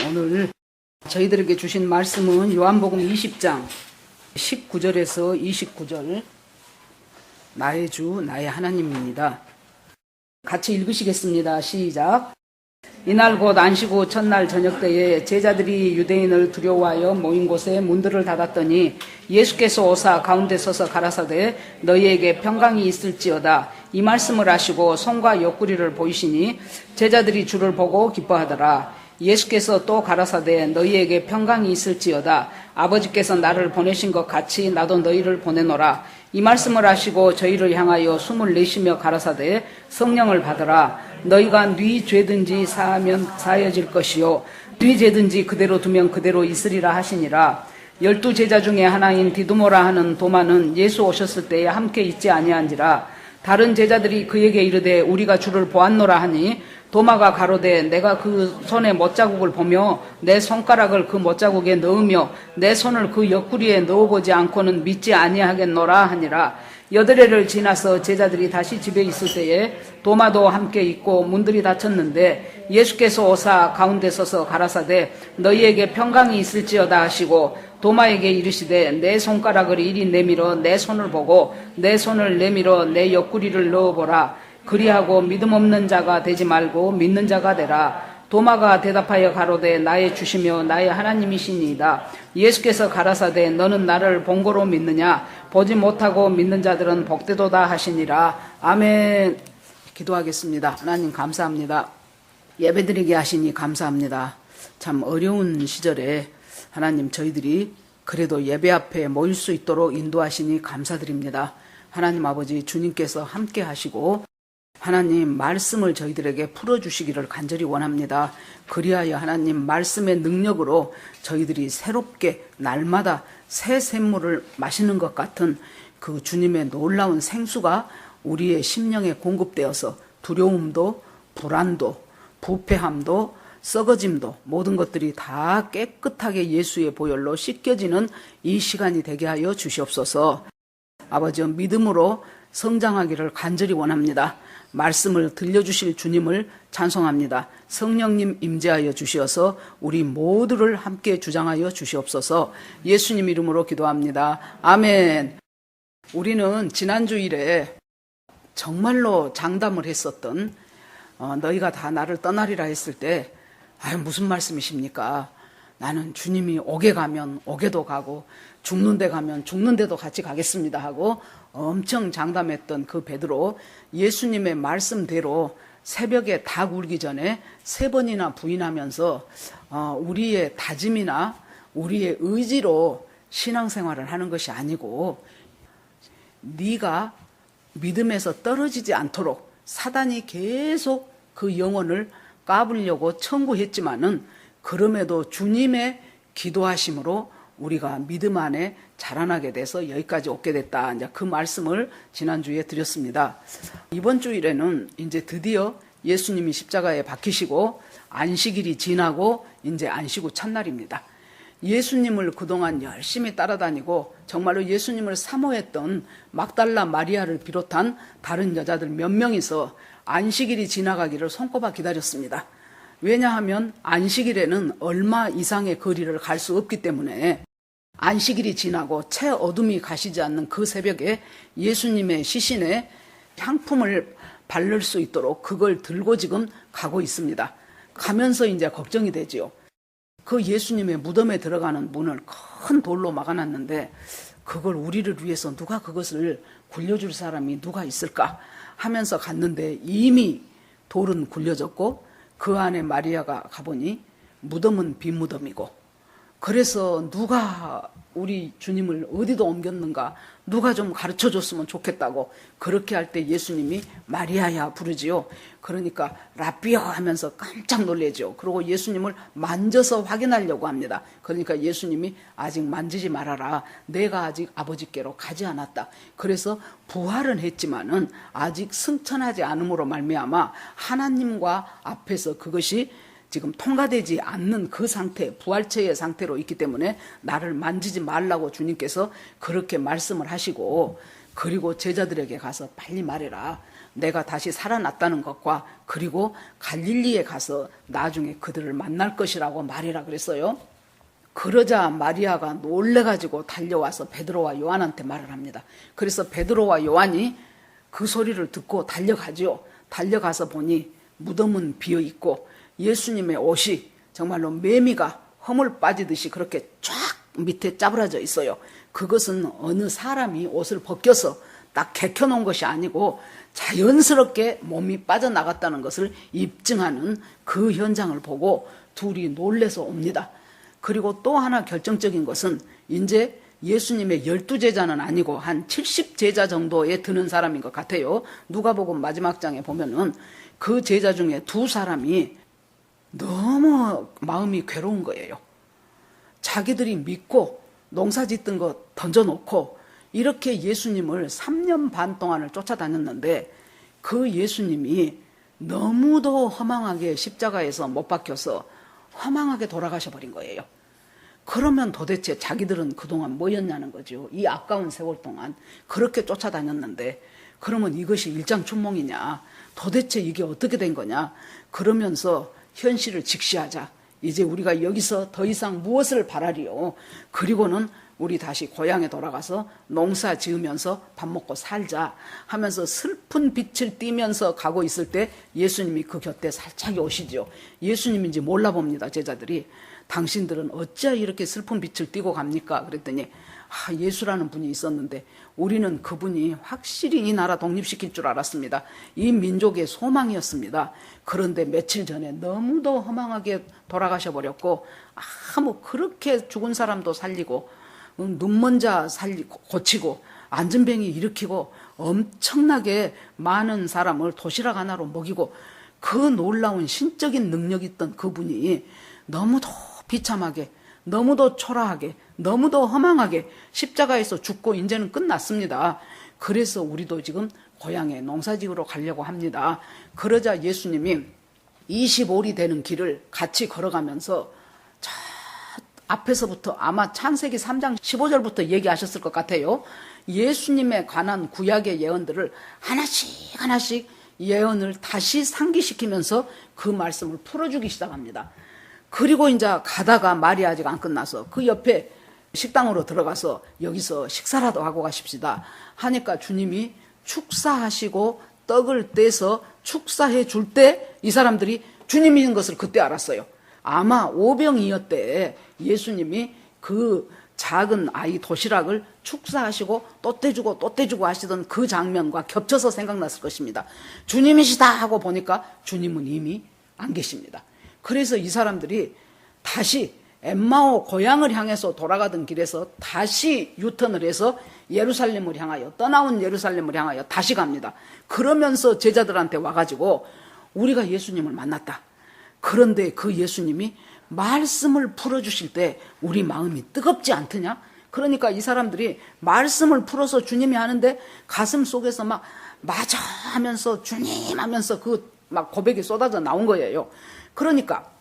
오늘 저희들에게 주신 말씀은 요한복음 20장 19절에서 29절, 나의 주 나의 하나님입니다. 같이 읽으시겠습니다. 시작. 이날 곧 안식 후 첫날 저녁 때에 제자들이 유대인을 두려워하여 모인 곳에 문들을 닫았더니 예수께서 오사 가운데 서서 가라사대 너희에게 평강이 있을지어다. 이 말씀을 하시고 손과 옆구리를 보이시니 제자들이 주를 보고 기뻐하더라. 예수께서 또 가라사대 너희에게 평강이 있을지어다. 아버지께서 나를 보내신 것 같이 나도 너희를 보내노라. 이 말씀을 하시고 저희를 향하여 숨을 내쉬며 가라사대 성령을 받으라. 너희가 네 죄든지 사하면 사해질 것이요 네 죄든지 그대로 두면 그대로 있으리라 하시니라. 12 제자 중에 하나인 디두모라 하는 도마는 예수 오셨을 때에 함께 있지 아니한지라. 다른 제자들이 그에게 이르되 우리가 주를 보았노라 하니 도마가 가로되 내가 그 손에 못자국을 보며 내 손가락을 그 못자국에 넣으며 내 손을 그 옆구리에 넣어보지 않고는 믿지 아니하겠노라 하니라. 8회를 지나서 제자들이 다시 집에 있을 때에 도마도 함께 있고 문들이 닫혔는데 예수께서 오사 가운데 서서 가라사대 너희에게 평강이 있을지어다 하시고 도마에게 이르시되 내 손가락을 이리 내밀어 내 손을 보고 내 손을 내밀어 내 옆구리를 넣어보라. 그리하고 믿음 없는 자가 되지 말고 믿는 자가 되라. 도마가 대답하여 가로되 나의 주시며 나의 하나님이시니이다. 예수께서 가라사대 너는 나를 본 거로 믿느냐? 보지 못하고 믿는 자들은 복되도다 하시니라. 아멘. 기도하겠습니다. 하나님 감사합니다. 예배드리게 하시니 감사합니다. 참 어려운 시절에 하나님 저희들이 그래도 예배 앞에 모일 수 있도록 인도하시니 감사드립니다. 하나님 아버지 주님께서 함께 하시고 하나님 말씀을 저희들에게 풀어주시기를 간절히 원합니다. 그리하여 하나님 말씀의 능력으로 저희들이 새롭게 날마다 새 샘물을 마시는 것 같은 그 주님의 놀라운 생수가 우리의 심령에 공급되어서 두려움도 불안도 부패함도 썩어짐도 모든 것들이 다 깨끗하게 예수의 보혈로 씻겨지는 이 시간이 되게 하여 주시옵소서. 아버지 믿음으로 성장하기를 간절히 원합니다. 말씀을 들려주실 주님을 찬송합니다. 성령님 임재하여 주시어서 우리 모두를 함께 주장하여 주시옵소서. 예수님 이름으로 기도합니다. 아멘. 우리는 지난주일에 정말로 장담을 했었던 너희가 다 나를 떠나리라 했을 때 무슨 말씀이십니까? 나는 주님이 옥에 가면 옥에도 가고 죽는 데 가면 죽는 데도 같이 가겠습니다 하고 엄청 장담했던 그 베드로, 예수님의 말씀대로 새벽에 닭 울기 전에 3번이나 부인하면서 우리의 다짐이나 우리의 의지로 신앙생활을 하는 것이 아니고 네가 믿음에서 떨어지지 않도록 사단이 계속 그 영혼을 까불려고 청구했지만은 그럼에도 주님의 기도하심으로 우리가 믿음 안에 자라나게 돼서 여기까지 오게 됐다. 이제 그 말씀을 지난주에 드렸습니다. 이번 주일에는 이제 드디어 예수님이 십자가에 박히시고 안식일이 지나고 이제 안식 후 첫날입니다. 예수님을 그동안 열심히 따라다니고 정말로 예수님을 사모했던 막달라 마리아를 비롯한 다른 여자들 몇 명이서 안식일이 지나가기를 손꼽아 기다렸습니다. 왜냐하면 안식일에는 얼마 이상의 거리를 갈 수 없기 때문에 안식일이 지나고 채 어둠이 가시지 않는 그 새벽에 예수님의 시신에 향품을 바를 수 있도록 그걸 들고 지금 가고 있습니다. 가면서 이제 걱정이 되지요. 그 예수님의 무덤에 들어가는 문을 큰 돌로 막아놨는데 그걸 우리를 위해서 누가 그것을 굴려줄 사람이 누가 있을까 하면서 갔는데 이미 돌은 굴려졌고 그 안에 마리아가 가보니 무덤은 빈 무덤이고 그래서 누가 우리 주님을 어디도 옮겼는가 누가 좀 가르쳐줬으면 좋겠다고 그렇게 할 때 예수님이 마리아야 부르지요. 그러니까 라비어 하면서 깜짝 놀래죠. 그리고 예수님을 만져서 확인하려고 합니다. 그러니까 예수님이 아직 만지지 말아라. 내가 아직 아버지께로 가지 않았다. 그래서 부활은 했지만은 아직 승천하지 않음으로 말미암아 하나님과 앞에서 그것이 지금 통과되지 않는 그 상태, 부활체의 상태로 있기 때문에 나를 만지지 말라고 주님께서 그렇게 말씀을 하시고 그리고 제자들에게 가서 빨리 말해라. 내가 다시 살아났다는 것과 그리고 갈릴리에 가서 나중에 그들을 만날 것이라고 말이라 그랬어요. 그러자 마리아가 놀래가지고 달려와서 베드로와 요한한테 말을 합니다. 그래서 베드로와 요한이 그 소리를 듣고 달려가죠. 달려가서 보니 무덤은 비어있고 예수님의 옷이 정말로 매미가 허물 빠지듯이 그렇게 쫙 밑에 짜부러져 있어요. 그것은 어느 사람이 옷을 벗겨서 딱 개켜놓은 것이 아니고 자연스럽게 몸이 빠져나갔다는 것을 입증하는 그 현장을 보고 둘이 놀래서 옵니다. 그리고 또 하나 결정적인 것은 이제 예수님의 12제자는 아니고 한 70제자 정도에 드는 사람인 것 같아요. 누가복음 마지막 장에 보면은 그 제자 중에 두 사람이 너무 마음이 괴로운 거예요. 자기들이 믿고 농사 짓던 거 던져놓고 이렇게 예수님을 3년 반 동안을 쫓아다녔는데 그 예수님이 너무도 허망하게 십자가에서 못 박혀서 허망하게 돌아가셔 버린 거예요. 그러면 도대체 자기들은 그동안 뭐였냐는 거죠. 이 아까운 세월 동안 그렇게 쫓아다녔는데 그러면 이것이 일장춘몽이냐, 도대체 이게 어떻게 된 거냐, 그러면서 현실을 직시하자. 이제 우리가 여기서 더 이상 무엇을 바라리요. 그리고는 우리 다시 고향에 돌아가서 농사 지으면서 밥 먹고 살자 하면서 슬픈 빛을 띠면서 가고 있을 때 예수님이 그 곁에 살짝 오시죠. 예수님인지 몰라봅니다. 제자들이. 당신들은 어찌 이렇게 슬픈 빛을 띠고 갑니까? 그랬더니 예수라는 분이 있었는데 우리는 그분이 확실히 이 나라 독립시킬 줄 알았습니다. 이 민족의 소망이었습니다. 그런데 며칠 전에 너무도 허망하게 돌아가셔 버렸고 그렇게 죽은 사람도 살리고 눈먼 자 고치고 안전병이 일으키고 엄청나게 많은 사람을 도시락 하나로 먹이고 그 놀라운 신적인 능력이 있던 그분이 너무도 비참하게, 너무도 초라하게, 너무도 허망하게 십자가에서 죽고 이제는 끝났습니다. 그래서 우리도 지금 고향에 농사지으러 가려고 합니다. 그러자 예수님이 25리 되는 길을 같이 걸어가면서 저 앞에서부터 아마 창세기 3장 15절부터 얘기하셨을 것 같아요. 예수님에 관한 구약의 예언들을 하나씩 하나씩 예언을 다시 상기시키면서 그 말씀을 풀어주기 시작합니다. 그리고 이제 가다가 말이 아직 안 끝나서 그 옆에 식당으로 들어가서 여기서 식사라도 하고 가십시다 하니까 주님이 축사하시고 떡을 떼서 축사해 줄 때 이 사람들이 주님인 것을 그때 알았어요. 아마 오병이어때 예수님이 그 작은 아이 도시락을 축사하시고 또 떼주고 또 떼주고 하시던 그 장면과 겹쳐서 생각났을 것입니다. 주님이시다 하고 보니까 주님은 이미 안 계십니다. 그래서 이 사람들이 다시 엠마오 고향을 향해서 돌아가던 길에서 다시 유턴을 해서 예루살렘을 향하여, 떠나온 예루살렘을 향하여 다시 갑니다. 그러면서 제자들한테 와가지고 우리가 예수님을 만났다. 그런데 그 예수님이 말씀을 풀어주실 때 우리 마음이 뜨겁지 않더냐? 그러니까 이 사람들이 말씀을 풀어서 주님이 하는데 가슴 속에서 막 맞아 하면서 주님 하면서 그 막 고백이 쏟아져 나온 거예요. 그러니까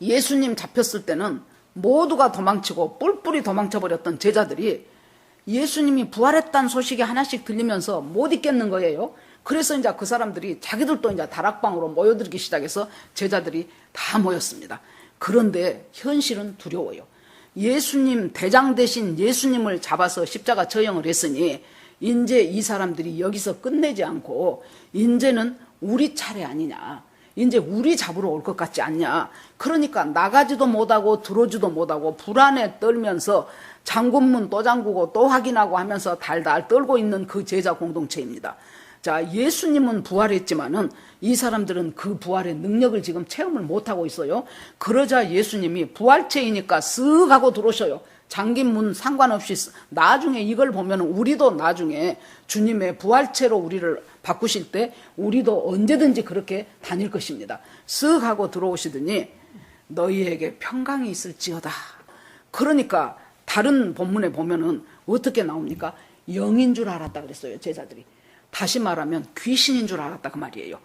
예수님 잡혔을 때는 모두가 도망치고 뿔뿔이 도망쳐버렸던 제자들이 예수님이 부활했다는 소식이 하나씩 들리면서 못 있겠는 거예요. 그래서 이제 그 사람들이 자기들도 이제 다락방으로 모여들기 시작해서 제자들이 다 모였습니다. 그런데 현실은 두려워요. 예수님, 대장 대신 예수님을 잡아서 십자가 처형을 했으니 이제 이 사람들이 여기서 끝내지 않고 이제는 우리 차례 아니냐. 이제 우리 잡으러 올 것 같지 않냐. 그러니까 나가지도 못하고 들어오지도 못하고 불안에 떨면서 잠군문 또 잠그고 또 확인하고 하면서 달달 떨고 있는 그 제자 공동체입니다. 자, 예수님은 부활했지만은 이 사람들은 그 부활의 능력을 지금 체험을 못하고 있어요. 그러자 예수님이 부활체이니까 쓱 하고 들어오셔요. 잠긴 문 상관없이. 나중에 이걸 보면 우리도 나중에 주님의 부활체로 우리를 바꾸실 때 우리도 언제든지 그렇게 다닐 것입니다. 쓱 하고 들어오시더니 너희에게 평강이 있을지어다. 그러니까 다른 본문에 보면은 어떻게 나옵니까? 영인 줄 알았다 그랬어요. 제자들이. 다시 말하면 귀신인 줄 알았다 그 말이에요.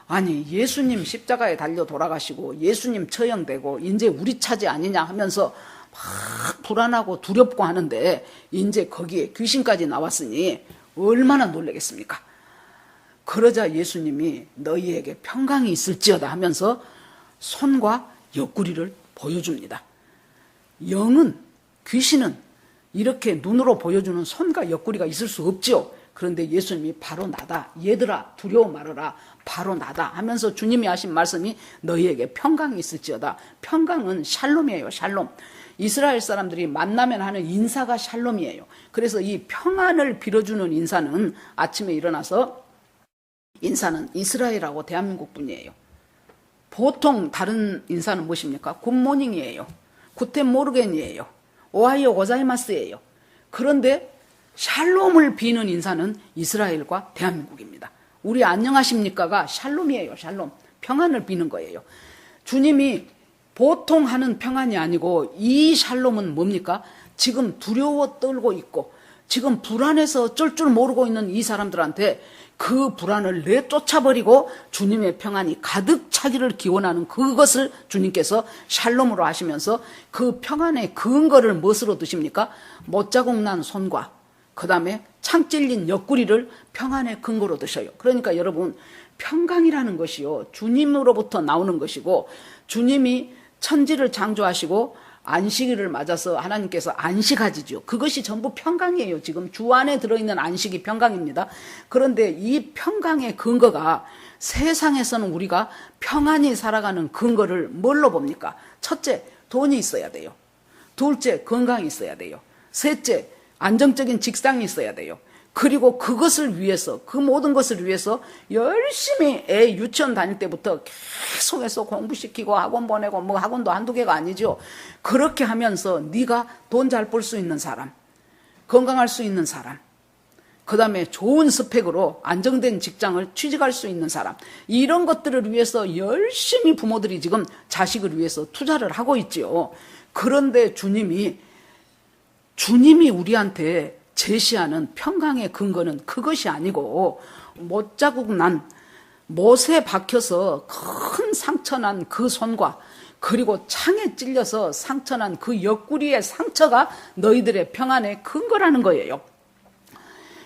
아니 예수님 십자가에 달려 돌아가시고 예수님 처형되고 이제 우리 차지 아니냐 하면서 막 불안하고 두렵고 하는데 이제 거기에 귀신까지 나왔으니 얼마나 놀라겠습니까? 그러자 예수님이 너희에게 평강이 있을지어다 하면서 손과 옆구리를 보여줍니다. 영은, 귀신은 이렇게 눈으로 보여주는 손과 옆구리가 있을 수 없죠. 그런데 예수님이 바로 나다. 얘들아 두려워 말아라. 바로 나다 하면서 주님이 하신 말씀이 너희에게 평강이 있을지어다. 평강은 샬롬이에요. 샬롬. 이스라엘 사람들이 만나면 하는 인사가 샬롬이에요. 그래서 이 평안을 빌어주는 인사는 아침에 일어나서 인사는 이스라엘하고 대한민국 분이에요. 보통 다른 인사는 무엇입니까? 굿모닝이에요. 구텐 모르겐이에요. 오하이오 고자이마스예요. 그런데 샬롬을 비는 인사는 이스라엘과 대한민국입니다. 우리 안녕하십니까가 샬롬이에요. 샬롬. 평안을 비는 거예요. 주님이 보통 하는 평안이 아니고 이 샬롬은 뭡니까? 지금 두려워 떨고 있고 지금 불안해서 어쩔 줄 모르고 있는 이 사람들한테 그 불안을 내쫓아버리고 주님의 평안이 가득 차기를 기원하는 그것을 주님께서 샬롬으로 하시면서 그 평안의 근거를 무엇으로 드십니까? 못자국 난 손과 그 다음에 창 찔린 옆구리를 평안의 근거로 드셔요. 그러니까 여러분 평강이라는 것이요 주님으로부터 나오는 것이고 주님이 천지를 창조하시고 안식일을 맞아서 하나님께서 안식하지죠. 그것이 전부 평강이에요. 지금 주 안에 들어있는 안식이 평강입니다. 그런데 이 평강의 근거가 세상에서는 우리가 평안히 살아가는 근거를 뭘로 봅니까? 첫째, 돈이 있어야 돼요. 둘째, 건강이 있어야 돼요. 셋째, 안정적인 직장이 있어야 돼요. 그리고 그것을 위해서 그 모든 것을 위해서 열심히 애 유치원 다닐 때부터 계속해서 공부시키고 학원 보내고 뭐 학원도 한두 개가 아니죠. 그렇게 하면서 네가 돈 잘 벌 수 있는 사람, 건강할 수 있는 사람, 그 다음에 좋은 스펙으로 안정된 직장을 취직할 수 있는 사람, 이런 것들을 위해서 열심히 부모들이 지금 자식을 위해서 투자를 하고 있죠. 그런데 주님이 우리한테 제시하는 평강의 근거는 그것이 아니고 못자국 난 못에 박혀서 큰 상처난 그 손과 그리고 창에 찔려서 상처난 그 옆구리의 상처가 너희들의 평안의 근거라는 거예요.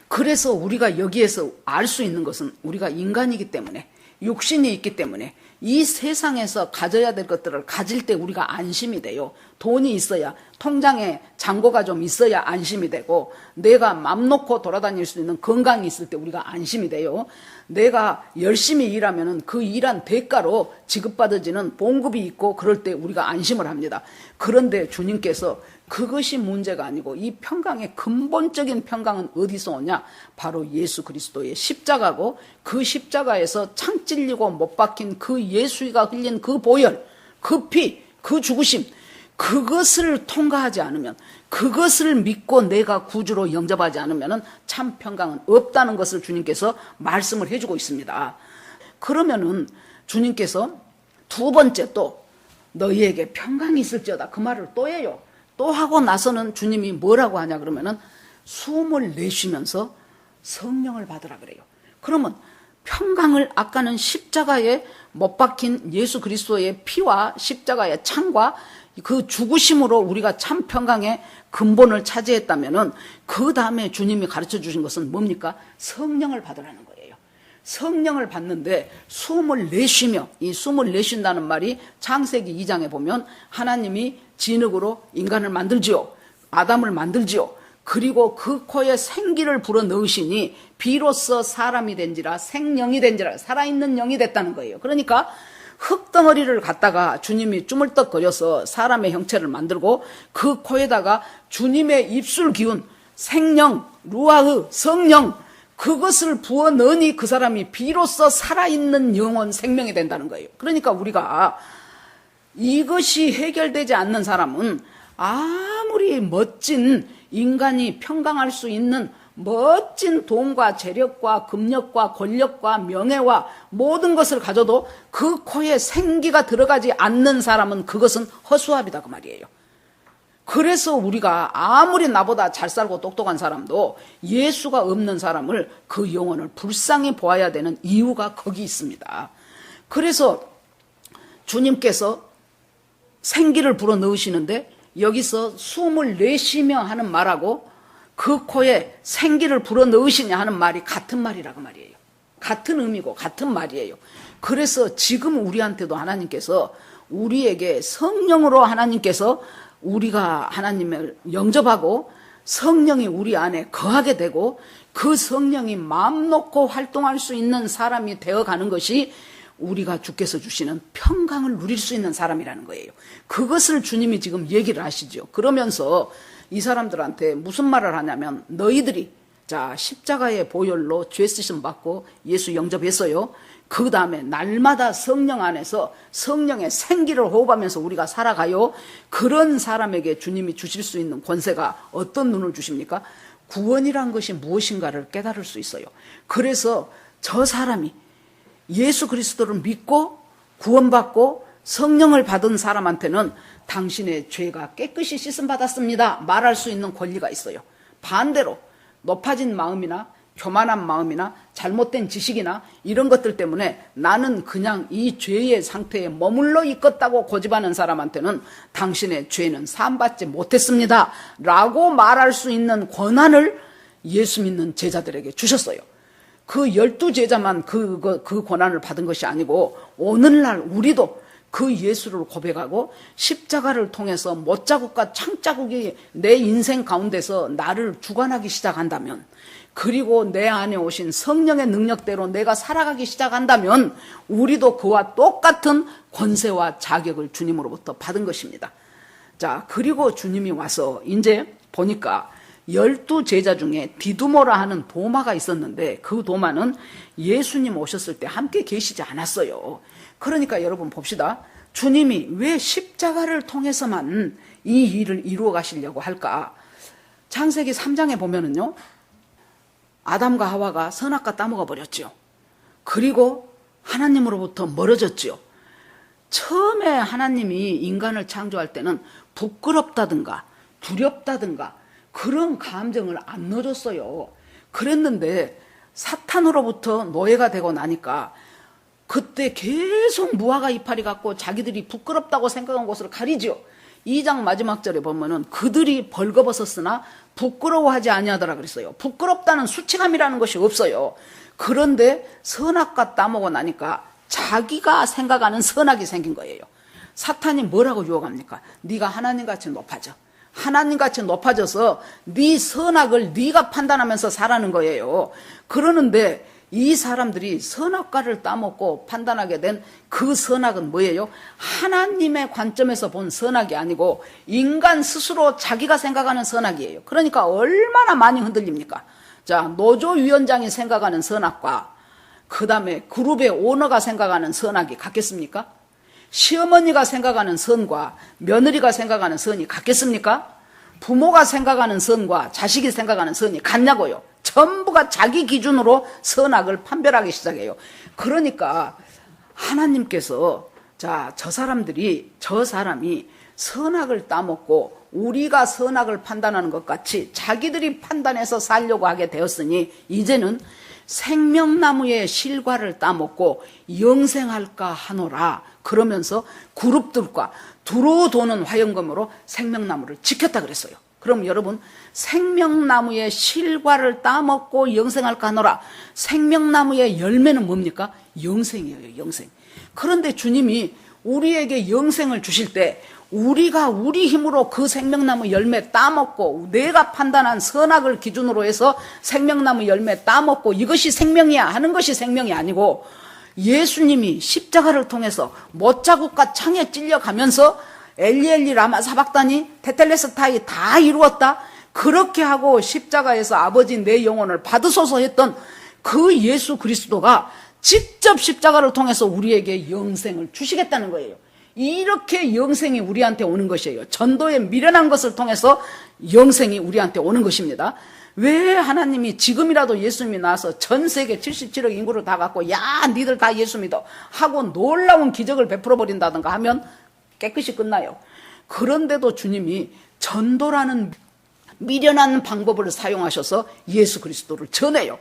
그래서 우리가 여기에서 알 수 있는 것은 우리가 인간이기 때문에 육신이 있기 때문에 이 세상에서 가져야 될 것들을 가질 때 우리가 안심이 돼요. 돈이 있어야 통장에 잔고가 좀 있어야 안심이 되고 내가 맘 놓고 돌아다닐 수 있는 건강이 있을 때 우리가 안심이 돼요. 내가 열심히 일하면 그 일한 대가로 지급받아지는 봉급이 있고 그럴 때 우리가 안심을 합니다. 그런데 주님께서 그것이 문제가 아니고 이 평강의 근본적인 평강은 어디서 오냐? 바로 예수 그리스도의 십자가고 그 십자가에서 창 찔리고 못 박힌 그 예수가 흘린 그 보혈, 그 피, 그 죽으심, 그것을 통과하지 않으면, 그것을 믿고 내가 구주로 영접하지 않으면 참 평강은 없다는 것을 주님께서 말씀을 해주고 있습니다. 그러면은 주님께서 두 번째 또 너희에게 평강이 있을지어다 그 말을 또 해요. 또 하고 나서는 주님이 뭐라고 하냐 그러면은 숨을 내쉬면서 성령을 받으라 그래요. 그러면 평강을 아까는 십자가에 못 박힌 예수 그리스도의 피와 십자가의 창과 그 죽으심으로 우리가 참 평강의 근본을 차지했다면은 그 다음에 주님이 가르쳐 주신 것은 뭡니까? 성령을 받으라는 거예요. 성령을 받는데 숨을 내쉬며, 이 숨을 내쉰다는 말이 창세기 2장에 보면 하나님이 진흙으로 인간을 만들지요. 아담을 만들지요. 그리고 그 코에 생기를 불어넣으시니 비로소 사람이 된지라 생령이 된지라 살아있는 영이 됐다는 거예요. 그러니까 흙덩어리를 갖다가 주님이 쭈물떡거려서 사람의 형체를 만들고 그 코에다가 주님의 입술 기운, 생령, 루아흐, 성령 그것을 부어 넣으니 그 사람이 비로소 살아있는 영혼 생명이 된다는 거예요. 그러니까 우리가 이것이 해결되지 않는 사람은 아무리 멋진 인간이 평강할 수 있는 멋진 돈과 재력과 금력과 권력과 명예와 모든 것을 가져도 그 코에 생기가 들어가지 않는 사람은 그것은 허수아비다 그 말이에요. 그래서 우리가 아무리 나보다 잘 살고 똑똑한 사람도 예수가 없는 사람을 그 영혼을 불쌍히 보아야 되는 이유가 거기 있습니다. 그래서 주님께서 생기를 불어넣으시는데 여기서 숨을 내쉬며 하는 말하고 그 코에 생기를 불어넣으시냐 하는 말이 같은 말이라고 말이에요. 같은 의미고 같은 말이에요. 그래서 지금 우리한테도 하나님께서 우리에게 성령으로 하나님께서 우리가 하나님을 영접하고 성령이 우리 안에 거하게 되고 그 성령이 마음 놓고 활동할 수 있는 사람이 되어가는 것이 우리가 주께서 주시는 평강을 누릴 수 있는 사람이라는 거예요. 그것을 주님이 지금 얘기를 하시죠. 그러면서 이 사람들한테 무슨 말을 하냐면 너희들이 자 십자가의 보혈로 죄 씻음 받고 예수 영접했어요. 그 다음에 날마다 성령 안에서 성령의 생기를 호흡하면서 우리가 살아가요. 그런 사람에게 주님이 주실 수 있는 권세가 어떤 눈을 주십니까? 구원이란 것이 무엇인가를 깨달을 수 있어요. 그래서 저 사람이 예수 그리스도를 믿고 구원받고 성령을 받은 사람한테는 당신의 죄가 깨끗이 씻음받았습니다 말할 수 있는 권리가 있어요. 반대로 높아진 마음이나 교만한 마음이나 잘못된 지식이나 이런 것들 때문에 나는 그냥 이 죄의 상태에 머물러 있겠다고 고집하는 사람한테는 당신의 죄는 사함받지 못했습니다 라고 말할 수 있는 권한을 예수 믿는 제자들에게 주셨어요. 그 12제자만 그 권한을 받은 것이 아니고 오늘날 우리도 그 예수를 고백하고 십자가를 통해서 못자국과 창자국이 내 인생 가운데서 나를 주관하기 시작한다면 그리고 내 안에 오신 성령의 능력대로 내가 살아가기 시작한다면 우리도 그와 똑같은 권세와 자격을 주님으로부터 받은 것입니다. 자, 그리고 주님이 와서 이제 보니까 12제자 중에 디두모라 하는 도마가 있었는데 그 도마는 예수님 오셨을 때 함께 계시지 않았어요. 그러니까 여러분 봅시다. 주님이 왜 십자가를 통해서만 이 일을 이루어 가시려고 할까? 창세기 3장에 보면은요. 아담과 하와가 선악과 따먹어 버렸죠. 그리고 하나님으로부터 멀어졌죠. 처음에 하나님이 인간을 창조할 때는 부끄럽다든가 두렵다든가 그런 감정을 안 넣어줬어요. 그랬는데 사탄으로부터 노예가 되고 나니까 그때 계속 무화과 이파리 갖고 자기들이 부끄럽다고 생각한 곳을 가리죠. 2장 마지막 절에 보면은 그들이 벌거벗었으나 부끄러워하지 아니하더라 그랬어요. 부끄럽다는 수치감이라는 것이 없어요. 그런데 선악과 따먹고 나니까 자기가 생각하는 선악이 생긴 거예요. 사탄이 뭐라고 유혹합니까? 네가 하나님같이 높아져. 하나님같이 높아져서 네 선악을 네가 판단하면서 살아는 거예요. 그러는데 이 사람들이 선악과를 따먹고 판단하게 된 그 선악은 뭐예요? 하나님의 관점에서 본 선악이 아니고 인간 스스로 자기가 생각하는 선악이에요. 그러니까 얼마나 많이 흔들립니까? 자, 노조위원장이 생각하는 선악과 그 다음에 그룹의 오너가 생각하는 선악이 같겠습니까? 시어머니가 생각하는 선과 며느리가 생각하는 선이 같겠습니까? 부모가 생각하는 선과 자식이 생각하는 선이 같냐고요. 전부가 자기 기준으로 선악을 판별하기 시작해요. 그러니까 하나님께서 저 사람이 선악을 따먹고 우리가 선악을 판단하는 것 같이 자기들이 판단해서 살려고 하게 되었으니 이제는 생명나무의 실과를 따먹고 영생할까 하노라. 그러면서 그룹들과 두루 도는 화영검으로 생명나무를 지켰다 그랬어요. 그럼 여러분 생명나무의 실과를 따먹고 영생할까 하노라. 생명나무의 열매는 뭡니까? 영생이에요. 영생. 그런데 주님이 우리에게 영생을 주실 때 우리가 우리 힘으로 그 생명나무 열매 따먹고 내가 판단한 선악을 기준으로 해서 생명나무 열매 따먹고 이것이 생명이야 하는 것이 생명이 아니고 예수님이 십자가를 통해서 못자국과 창에 찔려가면서 엘리엘리 라마 사박다니 테텔레스타이 다 이루었다. 그렇게 하고 십자가에서 아버지 내 영혼을 받으소서 했던 그 예수 그리스도가 직접 십자가를 통해서 우리에게 영생을 주시겠다는 거예요. 이렇게 영생이 우리한테 오는 것이에요. 전도에 미련한 것을 통해서 영생이 우리한테 오는 것입니다. 왜 하나님이 지금이라도 예수님이 나와서 전 세계 77억 인구를 다 갖고 야 니들 다 예수 믿어 하고 놀라운 기적을 베풀어 버린다든가 하면 깨끗이 끝나요. 그런데도 주님이 전도라는 미련한 방법을 사용하셔서 예수 그리스도를 전해요.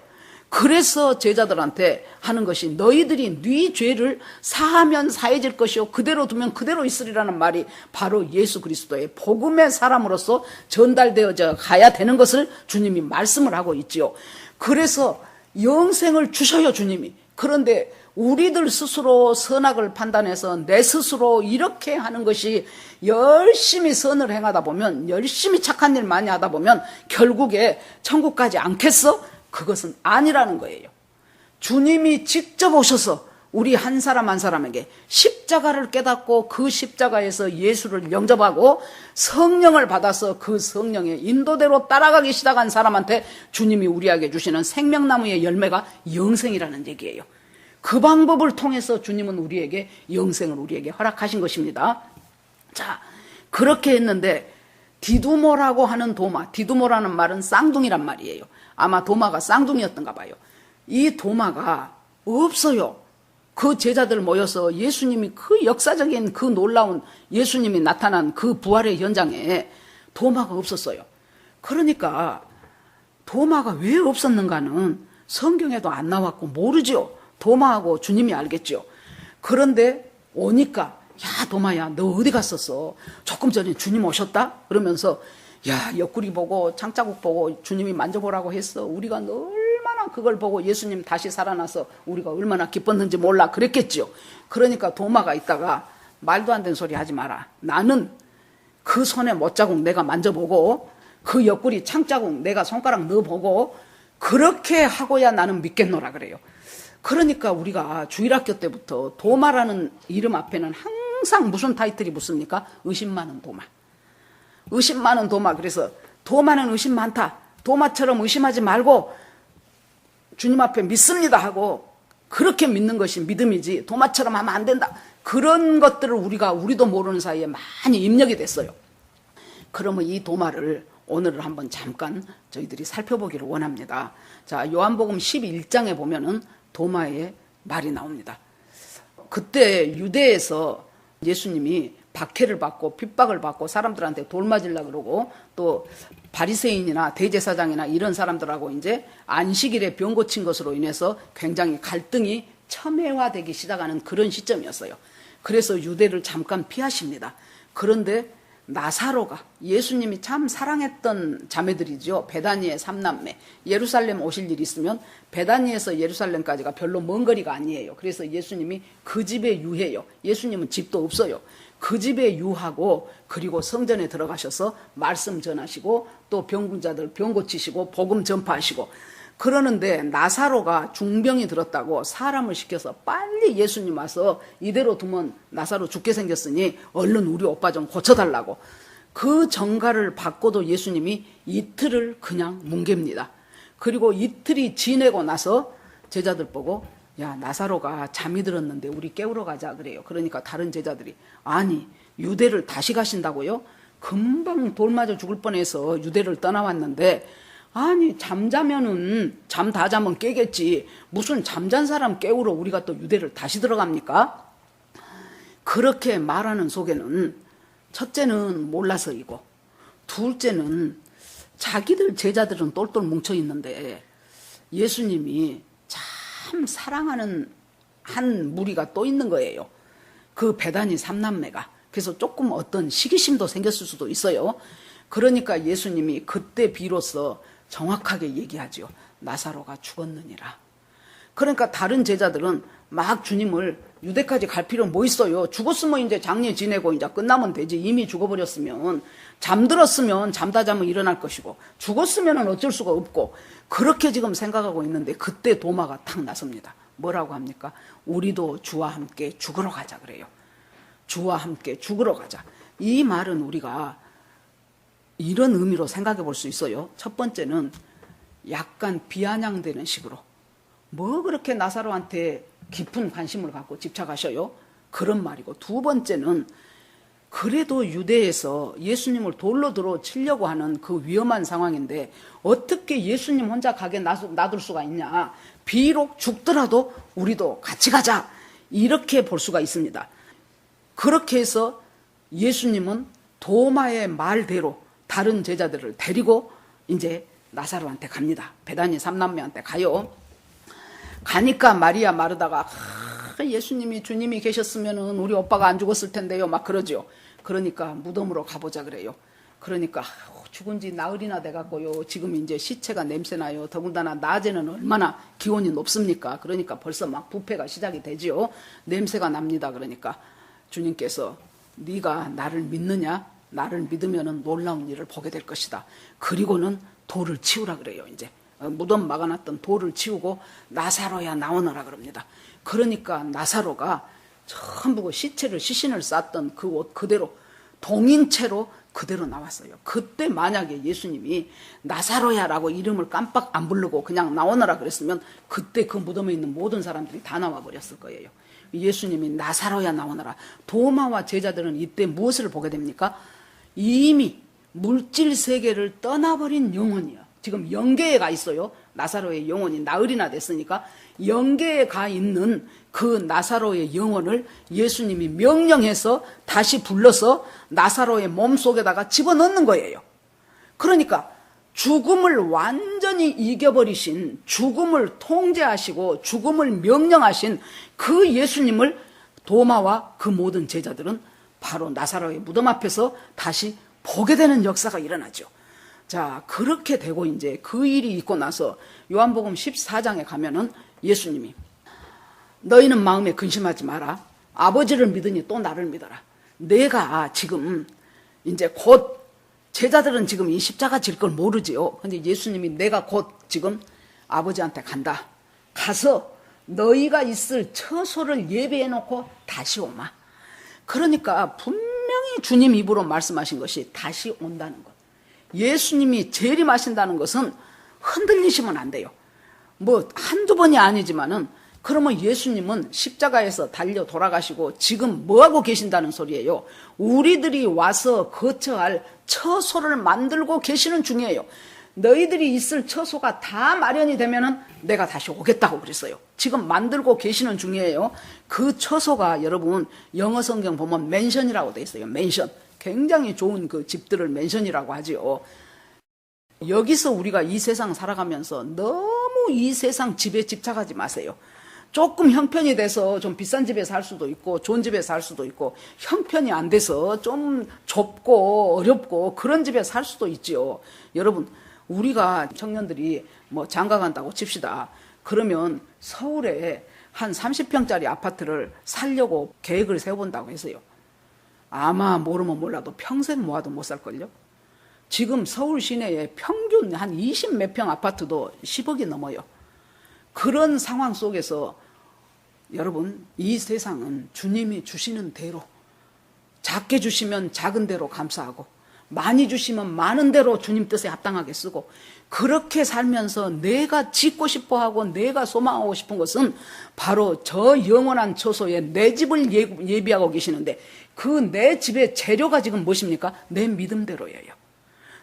그래서 제자들한테 하는 것이 너희들이 네 죄를 사하면 사해질 것이요 그대로 두면 그대로 있으리라는 말이 바로 예수 그리스도의 복음의 사람으로서 전달되어져 가야 되는 것을 주님이 말씀을 하고 있지요. 그래서 영생을 주셔요, 주님이. 그런데 우리들 스스로 선악을 판단해서 내 스스로 이렇게 하는 것이 열심히 선을 행하다 보면, 열심히 착한 일 많이 하다 보면 결국에 천국 가지 않겠어? 그것은 아니라는 거예요. 주님이 직접 오셔서 우리 한 사람 한 사람에게 십자가를 깨닫고 그 십자가에서 예수를 영접하고 성령을 받아서 그 성령의 인도대로 따라가기 시작한 사람한테 주님이 우리에게 주시는 생명나무의 열매가 영생이라는 얘기예요. 그 방법을 통해서 주님은 우리에게 영생을 우리에게 허락하신 것입니다. 자, 그렇게 했는데 디두모라고 하는 도마, 디두모라는 말은 쌍둥이란 말이에요. 아마 도마가 쌍둥이였던가 봐요. 이 도마가 없어요. 그 제자들 모여서 예수님이 그 역사적인 그 놀라운 예수님이 나타난 그 부활의 현장에 도마가 없었어요. 그러니까 도마가 왜 없었는가는 성경에도 안 나왔고 모르죠. 도마하고 주님이 알겠죠. 그런데 오니까 야 도마야 너 어디 갔었어? 조금 전에 주님 오셨다? 그러면서 야 옆구리 보고 창자국 보고 주님이 만져보라고 했어. 우리가 얼마나 그걸 보고 예수님 다시 살아나서 우리가 얼마나 기뻤는지 몰라 그랬겠죠. 그러니까 도마가 있다가 말도 안 되는 소리 하지 마라. 나는 그 손에 못자국 내가 만져보고 그 옆구리 창자국 내가 손가락 넣어보고 그렇게 하고야 나는 믿겠노라 그래요. 그러니까 우리가 주일학교 때부터 도마라는 이름 앞에는 항상 무슨 타이틀이 붙습니까? 의심 많은 도마. 의심 많은 도마. 그래서 도마는 의심 많다. 도마처럼 의심하지 말고 주님 앞에 믿습니다 하고 그렇게 믿는 것이 믿음이지 도마처럼 하면 안 된다. 그런 것들을 우리도 모르는 사이에 많이 입력이 됐어요. 그러면 이 도마를 오늘 한번 잠깐 저희들이 살펴보기를 원합니다. 자, 요한복음 11장에 보면은 도마의 말이 나옵니다. 그때 유대에서 예수님이 박해를 받고 핍박을 받고 사람들한테 돌 맞으려고 그러고 또 바리새인이나 대제사장이나 이런 사람들하고 이제 안식일에 병 고친 것으로 인해서 굉장히 갈등이 첨예화되기 시작하는 그런 시점이었어요. 그래서 유대를 잠깐 피하십니다. 그런데 나사로가 예수님이 참 사랑했던 자매들이죠. 베다니의 3남매. 예루살렘 오실 일이 있으면 베다니에서 예루살렘까지가 별로 먼 거리가 아니에요. 그래서 예수님이 그 집에 유해요. 예수님은 집도 없어요. 그 집에 유하고 그리고 성전에 들어가셔서 말씀 전하시고 또 병군자들 병 고치시고 복음 전파하시고 그러는데 나사로가 중병이 들었다고 사람을 시켜서 빨리 예수님 와서 이대로 두면 나사로 죽게 생겼으니 얼른 우리 오빠 좀 고쳐달라고 그 전가를 받고도 예수님이 이틀을 그냥 뭉갭니다. 그리고 이틀이 지내고 나서 제자들 보고 야 나사로가 잠이 들었는데 우리 깨우러 가자 그래요. 그러니까 다른 제자들이 아니 유대를 다시 가신다고요? 금방 돌 맞아 죽을 뻔해서 유대를 떠나왔는데 아니 잠자면은 잠 다 자면 깨겠지 무슨 잠잔 사람 깨우러 우리가 또 유대를 다시 들어갑니까? 그렇게 말하는 속에는 첫째는 몰라서이고 둘째는 자기들 제자들은 똘똘 뭉쳐있는데 예수님이 참 사랑하는 한 무리가 또 있는 거예요. 그 베다니 3남매가. 그래서 조금 어떤 시기심도 생겼을 수도 있어요. 그러니까 예수님이 그때 비로소 정확하게 얘기하죠. 나사로가 죽었느니라. 그러니까 다른 제자들은 막 주님을 유대까지 갈 필요 뭐 있어요. 죽었으면 이제 장례 지내고 이제 끝나면 되지. 이미 죽어버렸으면 잠들었으면 잠다 자면 일어날 것이고 죽었으면 어쩔 수가 없고 그렇게 지금 생각하고 있는데 그때 도마가 탁 나섭니다. 뭐라고 합니까? 우리도 주와 함께 죽으러 가자 그래요. 주와 함께 죽으러 가자. 이 말은 우리가 이런 의미로 생각해 볼 수 있어요. 첫 번째는 약간 비아냥되는 식으로 뭐 그렇게 나사로한테 깊은 관심을 갖고 집착하셔요? 그런 말이고 두 번째는 그래도 유대에서 예수님을 돌로 들어 치려고 하는 그 위험한 상황인데 어떻게 예수님 혼자 가게 놔둘 수가 있냐. 비록 죽더라도 우리도 같이 가자. 이렇게 볼 수가 있습니다. 그렇게 해서 예수님은 도마의 말대로 다른 제자들을 데리고 이제 나사로한테 갑니다. 베다니 3남매한테 가요. 가니까 마리아 마르다가 예수님이 주님이 계셨으면 우리 오빠가 안 죽었을 텐데요 막 그러죠. 그러니까 무덤으로 가보자 그래요. 그러니까 죽은 지 나흘이나 돼갖고요. 지금 이제 시체가 냄새나요. 더군다나 낮에는 얼마나 기온이 높습니까? 그러니까 벌써 막 부패가 시작이 되지요. 냄새가 납니다. 그러니까 주님께서 네가 나를 믿느냐? 나를 믿으면 놀라운 일을 보게 될 것이다. 그리고는 돌을 치우라 그래요. 이제 무덤 막아놨던 돌을 치우고 나사로야 나오너라 그럽니다. 그러니까 나사로가 전부 그 시신을 쌌던 그 옷 그대로 동인채로 그대로 나왔어요. 그때 만약에 예수님이 나사로야라고 이름을 깜빡 안 부르고 그냥 나오너라 그랬으면 그때 그 무덤에 있는 모든 사람들이 다 나와 버렸을 거예요. 예수님이 나사로야 나오너라. 도마와 제자들은 이때 무엇을 보게 됩니까? 이미 물질 세계를 떠나버린 영혼이요. 지금 영계에 가 있어요. 나사로의 영혼이 나흘이나 됐으니까 영계에 가 있는 그 나사로의 영혼을 예수님이 명령해서 다시 불러서 나사로의 몸속에다가 집어넣는 거예요. 그러니까 죽음을 완전히 이겨버리신, 죽음을 통제하시고 죽음을 명령하신 그 예수님을 도마와 그 모든 제자들은 바로 나사로의 무덤 앞에서 다시 보게 되는 역사가 일어나죠. 자, 그렇게 되고 이제 그 일이 있고 나서 요한복음 14장에 가면은 예수님이 너희는 마음에 근심하지 마라. 아버지를 믿으니 또 나를 믿어라. 내가 지금 이제 곧 제자들은 지금 이 십자가 질 걸 모르지요. 근데 예수님이 내가 곧 지금 아버지한테 간다. 가서 너희가 있을 처소를 예비해 놓고 다시 오마. 그러니까 분명히 주님 입으로 말씀하신 것이 다시 온다는 것. 예수님이 재림하신다는 것은 흔들리시면 안 돼요. 뭐 한두 번이 아니지만은 그러면 예수님은 십자가에서 달려 돌아가시고 지금 뭐하고 계신다는 소리예요? 우리들이 와서 거처할 처소를 만들고 계시는 중이에요. 너희들이 있을 처소가 다 마련이 되면은 내가 다시 오겠다고 그랬어요. 지금 만들고 계시는 중이에요. 그 처소가 여러분 영어 성경 보면 맨션이라고 돼 있어요. 맨션. 굉장히 좋은 그 집들을 맨션이라고 하지요. 여기서 우리가 이 세상 살아가면서 너무 이 세상 집에 집착하지 마세요. 조금 형편이 돼서 좀 비싼 집에 살 수도 있고 좋은 집에 살 수도 있고 형편이 안 돼서 좀 좁고 어렵고 그런 집에 살 수도 있지요. 여러분 우리가 청년들이 뭐 장가 간다고 칩시다. 그러면 서울에 한 30평짜리 아파트를 살려고 계획을 세워본다고 했어요. 아마 모르면 몰라도 평생 모아도 못 살걸요. 지금 서울 시내에 평균 한 20 몇 평 아파트도 10억이 넘어요. 그런 상황 속에서 여러분 이 세상은 주님이 주시는 대로 작게 주시면 작은 대로 감사하고 많이 주시면 많은 대로 주님 뜻에 합당하게 쓰고 그렇게 살면서 내가 짓고 싶어하고 내가 소망하고 싶은 것은 바로 저 영원한 처소에 내 집을 예비하고 계시는데 그 내 집의 재료가 지금 무엇입니까? 내 믿음대로예요.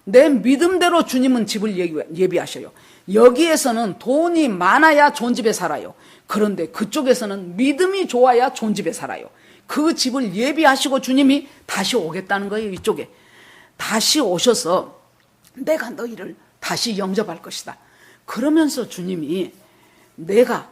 내 믿음대로 주님은 집을 예비하셔요. 여기에서는 돈이 많아야 좋은 집에 살아요. 그런데 그쪽에서는 믿음이 좋아야 좋은 집에 살아요. 그 집을 예비하시고 주님이 다시 오겠다는 거예요. 이쪽에 다시 오셔서 내가 너희를 다시 영접할 것이다. 그러면서 주님이 내가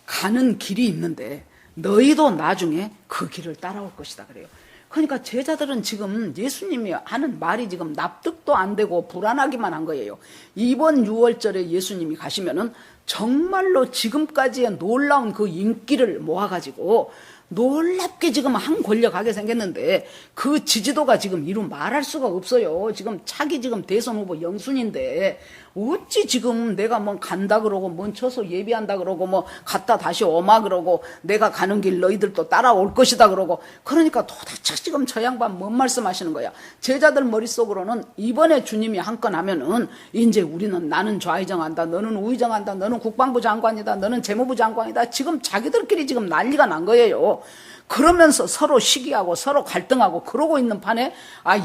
가는 길이 있는데 너희도 나중에 그 길을 따라올 것이다 그래요. 그러니까 제자들은 지금 예수님이 하는 말이 지금 납득도 안 되고 불안하기만 한 거예요. 이번 6월절에 예수님이 가시면은 정말로 지금까지의 놀라운 그 인기를 모아가지고 놀랍게 지금 한 권력하게 생겼는데 그 지지도가 지금 이루 말할 수가 없어요. 지금 차기 지금 대선 후보 영순인데 어찌 지금 내가 뭐 간다 그러고 뭔 처소 예비한다 그러고 뭐 갔다 다시 오마 그러고 내가 가는 길 너희들도 따라올 것이다 그러고 그러니까 도대체 지금 저 양반 뭔 말씀하시는 거야. 제자들 머릿속으로는 이번에 주님이 한 건 하면은 이제 우리는 나는 좌의정한다 너는 우의정한다 너는 국방부 장관이다 너는 재무부 장관이다 지금 자기들끼리 지금 난리가 난 거예요. 그러면서 서로 시기하고 서로 갈등하고 그러고 있는 판에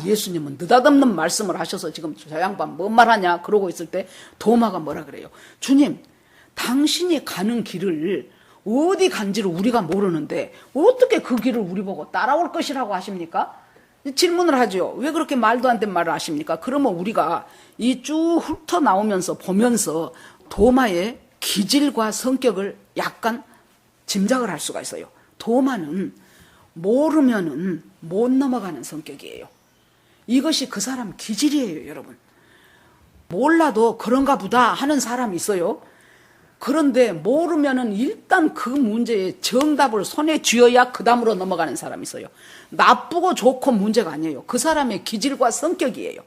예수님은 느닷없는 말씀을 하셔서 지금 저 양반 뭔 말하냐 그러고 있을 때 도마가 뭐라 그래요? 주님 당신이 가는 길을 어디 간지를 우리가 모르는데 어떻게 그 길을 우리 보고 따라올 것이라고 하십니까? 질문을 하죠. 왜 그렇게 말도 안 되는 말을 하십니까? 그러면 우리가 이 쭉 훑어나오면서 보면서 도마의 기질과 성격을 약간 짐작을 할 수가 있어요. 도마는 모르면은 못 넘어가는 성격이에요. 이것이 그 사람 기질이에요, 여러분. 몰라도 그런가 보다 하는 사람이 있어요. 그런데 모르면은 일단 그 문제의 정답을 손에 쥐어야 그 다음으로 넘어가는 사람이 있어요. 나쁘고 좋고 문제가 아니에요. 그 사람의 기질과 성격이에요.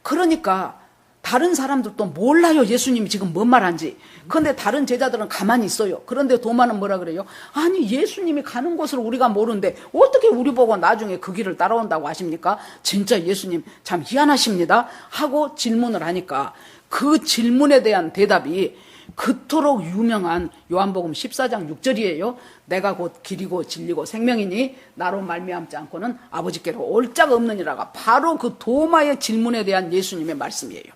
그러니까 다른 사람들도 몰라요, 예수님이 지금 뭔 말한지. 그런데 다른 제자들은 가만히 있어요. 그런데 도마는 뭐라 그래요? 아니, 예수님이 가는 곳을 우리가 모르는데 어떻게 우리 보고 나중에 그 길을 따라온다고 하십니까? 진짜 예수님 참 희한하십니다 하고 질문을 하니까 그 질문에 대한 대답이 그토록 유명한 요한복음 14장 6절이에요. 내가 곧 길이고 진리고 생명이니 나로 말미암지 않고는 아버지께로 올 자가 없느니라가 바로 그 도마의 질문에 대한 예수님의 말씀이에요.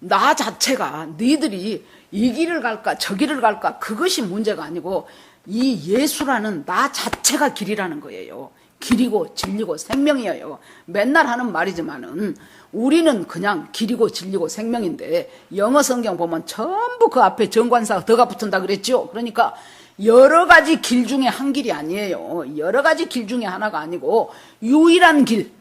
나 자체가 너희들이 이 길을 갈까 저 길을 갈까 그것이 문제가 아니고 이 예수라는 나 자체가 길이라는 거예요. 길이고 진리고 생명이에요. 맨날 하는 말이지만은 우리는 그냥 길이고 진리고 생명인데 영어 성경 보면 전부 그 앞에 정관사가 더가 붙은다 그랬죠. 그러니까 여러 가지 길 중에 한 길이 아니에요. 여러 가지 길 중에 하나가 아니고 유일한 길,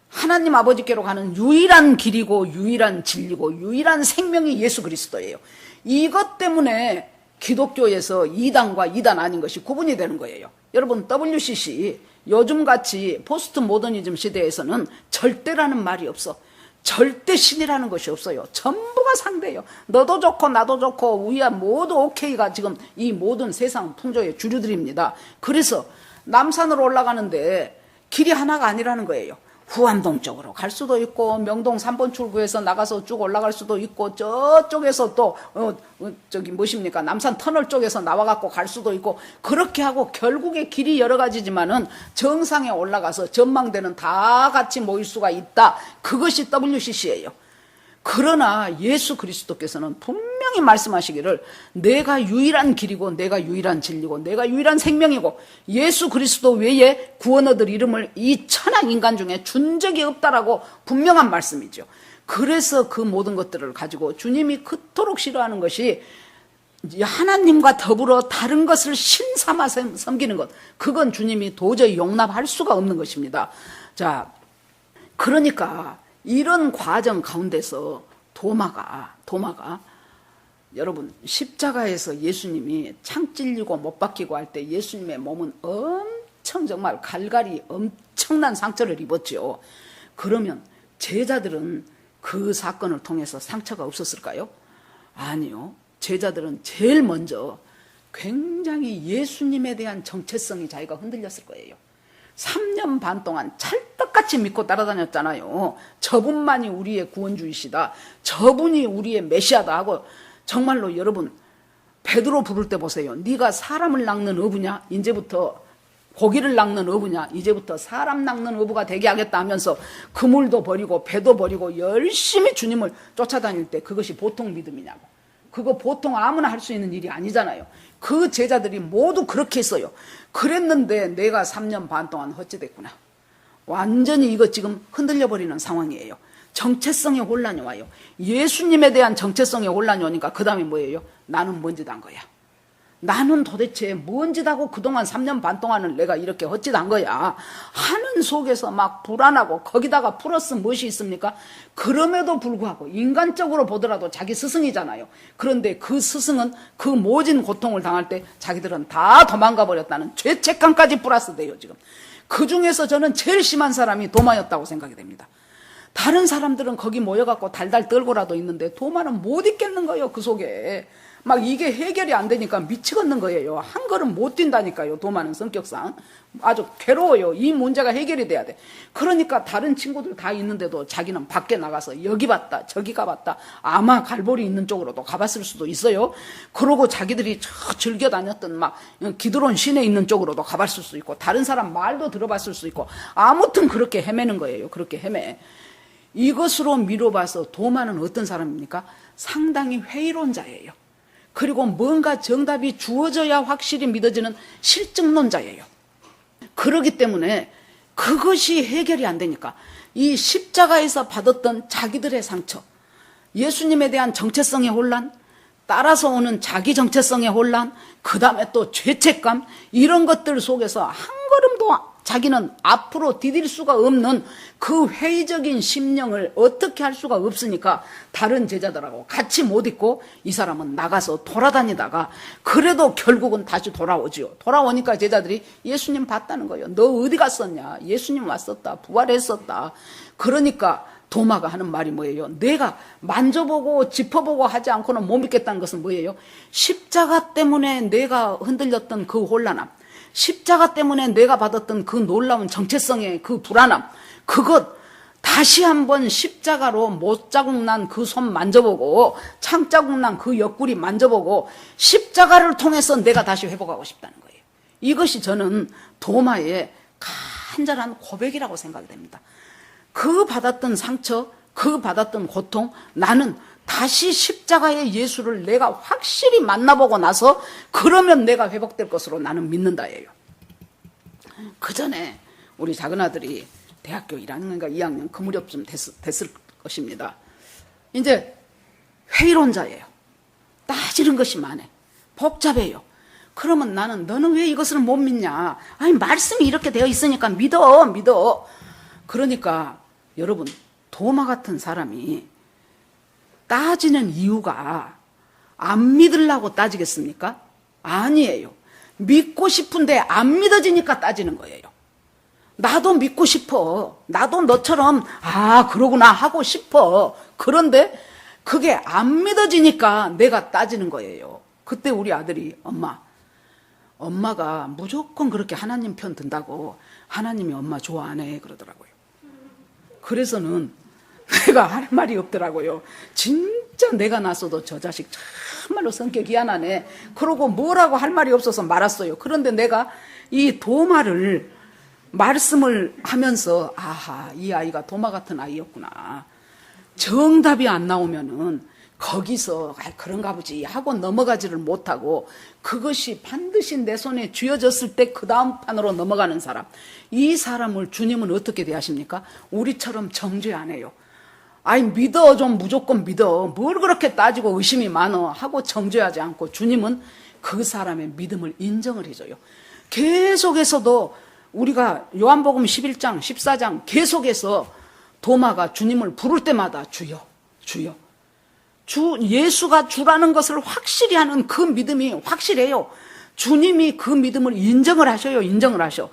하나님 아버지께로 가는 유일한 길이고 유일한 진리고 유일한 생명이 예수 그리스도예요. 이것 때문에 기독교에서 2단과 2단 아닌 것이 구분이 되는 거예요. 여러분, WCC 요즘같이 포스트 모더니즘 시대에서는 절대라는 말이 없어. 절대 신이라는 것이 없어요. 전부가 상대예요. 너도 좋고 나도 좋고 우리야 모두 오케이가 지금 이 모든 세상 풍조의 주류들입니다. 그래서 남산으로 올라가는데 길이 하나가 아니라는 거예요. 후암동 쪽으로 갈 수도 있고 명동 3번 출구에서 나가서 쭉 올라갈 수도 있고 저쪽에서 또 저기 무엇입니까 남산 터널 쪽에서 나와갖고 갈 수도 있고 그렇게 하고 결국에 길이 여러 가지지만은 정상에 올라가서 전망대는 다 같이 모일 수가 있다. 그것이 WCC예요. 그러나 예수 그리스도께서는 분명히 말씀하시기를 내가 유일한 길이고 내가 유일한 진리고 내가 유일한 생명이고 예수 그리스도 외에 구원 얻을 이름을 이 천하 인간 중에 준 적이 없다라고 분명한 말씀이죠. 그래서 그 모든 것들을 가지고 주님이 그토록 싫어하는 것이 하나님과 더불어 다른 것을 신삼아 섬기는 것. 그건 주님이 도저히 용납할 수가 없는 것입니다. 자, 그러니까 이런 과정 가운데서 도마가 여러분 십자가에서 예수님이 창 찔리고 못 박히고 할 때 예수님의 몸은 엄청 정말 갈갈이 엄청난 상처를 입었죠. 그러면 제자들은 그 사건을 통해서 상처가 없었을까요? 아니요. 제자들은 제일 먼저 굉장히 예수님에 대한 정체성이 자기가 흔들렸을 거예요. 3년 반 동안 찰떡같이 믿고 따라다녔잖아요. 저분만이 우리의 구원주이시다. 저분이 우리의 메시아다 하고 정말로 여러분 베드로 부를 때 보세요. 네가 사람을 낚는 어부냐? 이제부터 고기를 낚는 어부냐? 이제부터 사람 낚는 어부가 되게 하겠다 하면서 그물도 버리고 배도 버리고 열심히 주님을 쫓아다닐 때 그것이 보통 믿음이냐고. 그거 보통 아무나 할 수 있는 일이 아니잖아요. 그 제자들이 모두 그렇게 했어요. 그랬는데 내가 3년 반 동안 헛짓했구나. 완전히 이거 지금 흔들려버리는 상황이에요. 정체성의 혼란이 와요. 예수님에 대한 정체성의 혼란이 오니까 그 다음에 뭐예요? 나는 뭔 짓 한 거야. 나는 도대체 뭔 짓 하고 그동안 3년 반 동안을 내가 이렇게 헛짓한 거야 하는 속에서 막 불안하고 거기다가 플러스 무엇이 있습니까? 그럼에도 불구하고 인간적으로 보더라도 자기 스승이잖아요. 그런데 그 스승은 그 모진 고통을 당할 때 자기들은 다 도망가 버렸다는 죄책감까지 플러스 돼요. 지금 그 중에서 저는 제일 심한 사람이 도마였다고 생각이 됩니다. 다른 사람들은 거기 모여갖고 달달 떨고라도 있는데 도마는 못 있겠는 거예요. 그 속에 막 이게 해결이 안 되니까 미치겠는 거예요. 한 걸음 못 뛴다니까요. 도마는 성격상 아주 괴로워요. 이 문제가 해결이 돼야 돼. 그러니까 다른 친구들 다 있는데도 자기는 밖에 나가서 여기 봤다 저기 가봤다. 아마 갈보리 있는 쪽으로도 가봤을 수도 있어요. 그러고 자기들이 즐겨 다녔던 막 기드론 시내 있는 쪽으로도 가봤을 수 있고 다른 사람 말도 들어봤을 수 있고 아무튼 그렇게 헤매는 거예요. 그렇게 헤매. 이것으로 미뤄봐서 도마는 어떤 사람입니까? 상당히 회의론자예요. 그리고 뭔가 정답이 주어져야 확실히 믿어지는 실증론자예요. 그렇기 때문에 그것이 해결이 안 되니까 이 십자가에서 받았던 자기들의 상처, 예수님에 대한 정체성의 혼란, 따라서 오는 자기 정체성의 혼란, 그 다음에 또 죄책감, 이런 것들 속에서 한 걸음도 자기는 앞으로 디딜 수가 없는 그 회의적인 심령을 어떻게 할 수가 없으니까 다른 제자들하고 같이 못 있고 이 사람은 나가서 돌아다니다가 그래도 결국은 다시 돌아오지요. 돌아오니까 제자들이 예수님 봤다는 거예요. 너 어디 갔었냐? 예수님 왔었다. 부활했었다. 그러니까 도마가 하는 말이 뭐예요? 내가 만져보고 짚어보고 하지 않고는 못 믿겠다는 것은 뭐예요? 십자가 때문에 내가 흔들렸던 그 혼란함, 십자가 때문에 내가 받았던 그 놀라운 정체성의 그 불안함, 그것 다시 한번 십자가로 못자국 난 그 손 만져보고 창자국 난 그 옆구리 만져보고 십자가를 통해서 내가 다시 회복하고 싶다는 거예요. 이것이 저는 도마의 간절한 고백이라고 생각이 됩니다. 그 받았던 상처, 그 받았던 고통, 나는 다시 십자가의 예수를 내가 확실히 만나보고 나서 그러면 내가 회복될 것으로 나는 믿는다예요. 그 전에 우리 작은 아들이 대학교 1학년인가 2학년 그 무렵쯤 됐을 것입니다. 이제 회의론자예요. 따지는 것이 많아. 복잡해요. 그러면 나는 너는 왜 이것을 못 믿냐? 아니 말씀이 이렇게 되어 있으니까 믿어. 그러니까 여러분 도마 같은 사람이 따지는 이유가 안 믿으려고 따지겠습니까? 아니에요. 믿고 싶은데 안 믿어지니까 따지는 거예요. 나도 믿고 싶어. 나도 너처럼 그러구나 하고 싶어. 그런데 그게 안 믿어지니까 내가 따지는 거예요. 그때 우리 아들이 엄마가 무조건 그렇게 하나님 편 든다고 하나님이 엄마 좋아 안 해 그러더라고요. 그래서는 내가 할 말이 없더라고요. 진짜 내가 낳았어도 저 자식 참말로 성격이 희한하네. 그러고 뭐라고 할 말이 없어서 말았어요. 그런데 내가 이 도마를 말씀을 하면서 이 아이가 도마 같은 아이였구나. 정답이 안 나오면은 거기서 그런가 보지 하고 넘어가지를 못하고 그것이 반드시 내 손에 쥐어졌을 때 그 다음 판으로 넘어가는 사람. 이 사람을 주님은 어떻게 대하십니까? 우리처럼 정죄 안 해요. 믿어 좀 무조건 믿어. 뭘 그렇게 따지고 의심이 많어 하고 정죄하지 않고 주님은 그 사람의 믿음을 인정을 해줘요. 계속해서도 우리가 요한복음 11장 14장 계속해서 도마가 주님을 부를 때마다 주여 예수가 주라는 것을 확실히 하는 그 믿음이 확실해요. 주님이 그 믿음을 인정을 하셔요.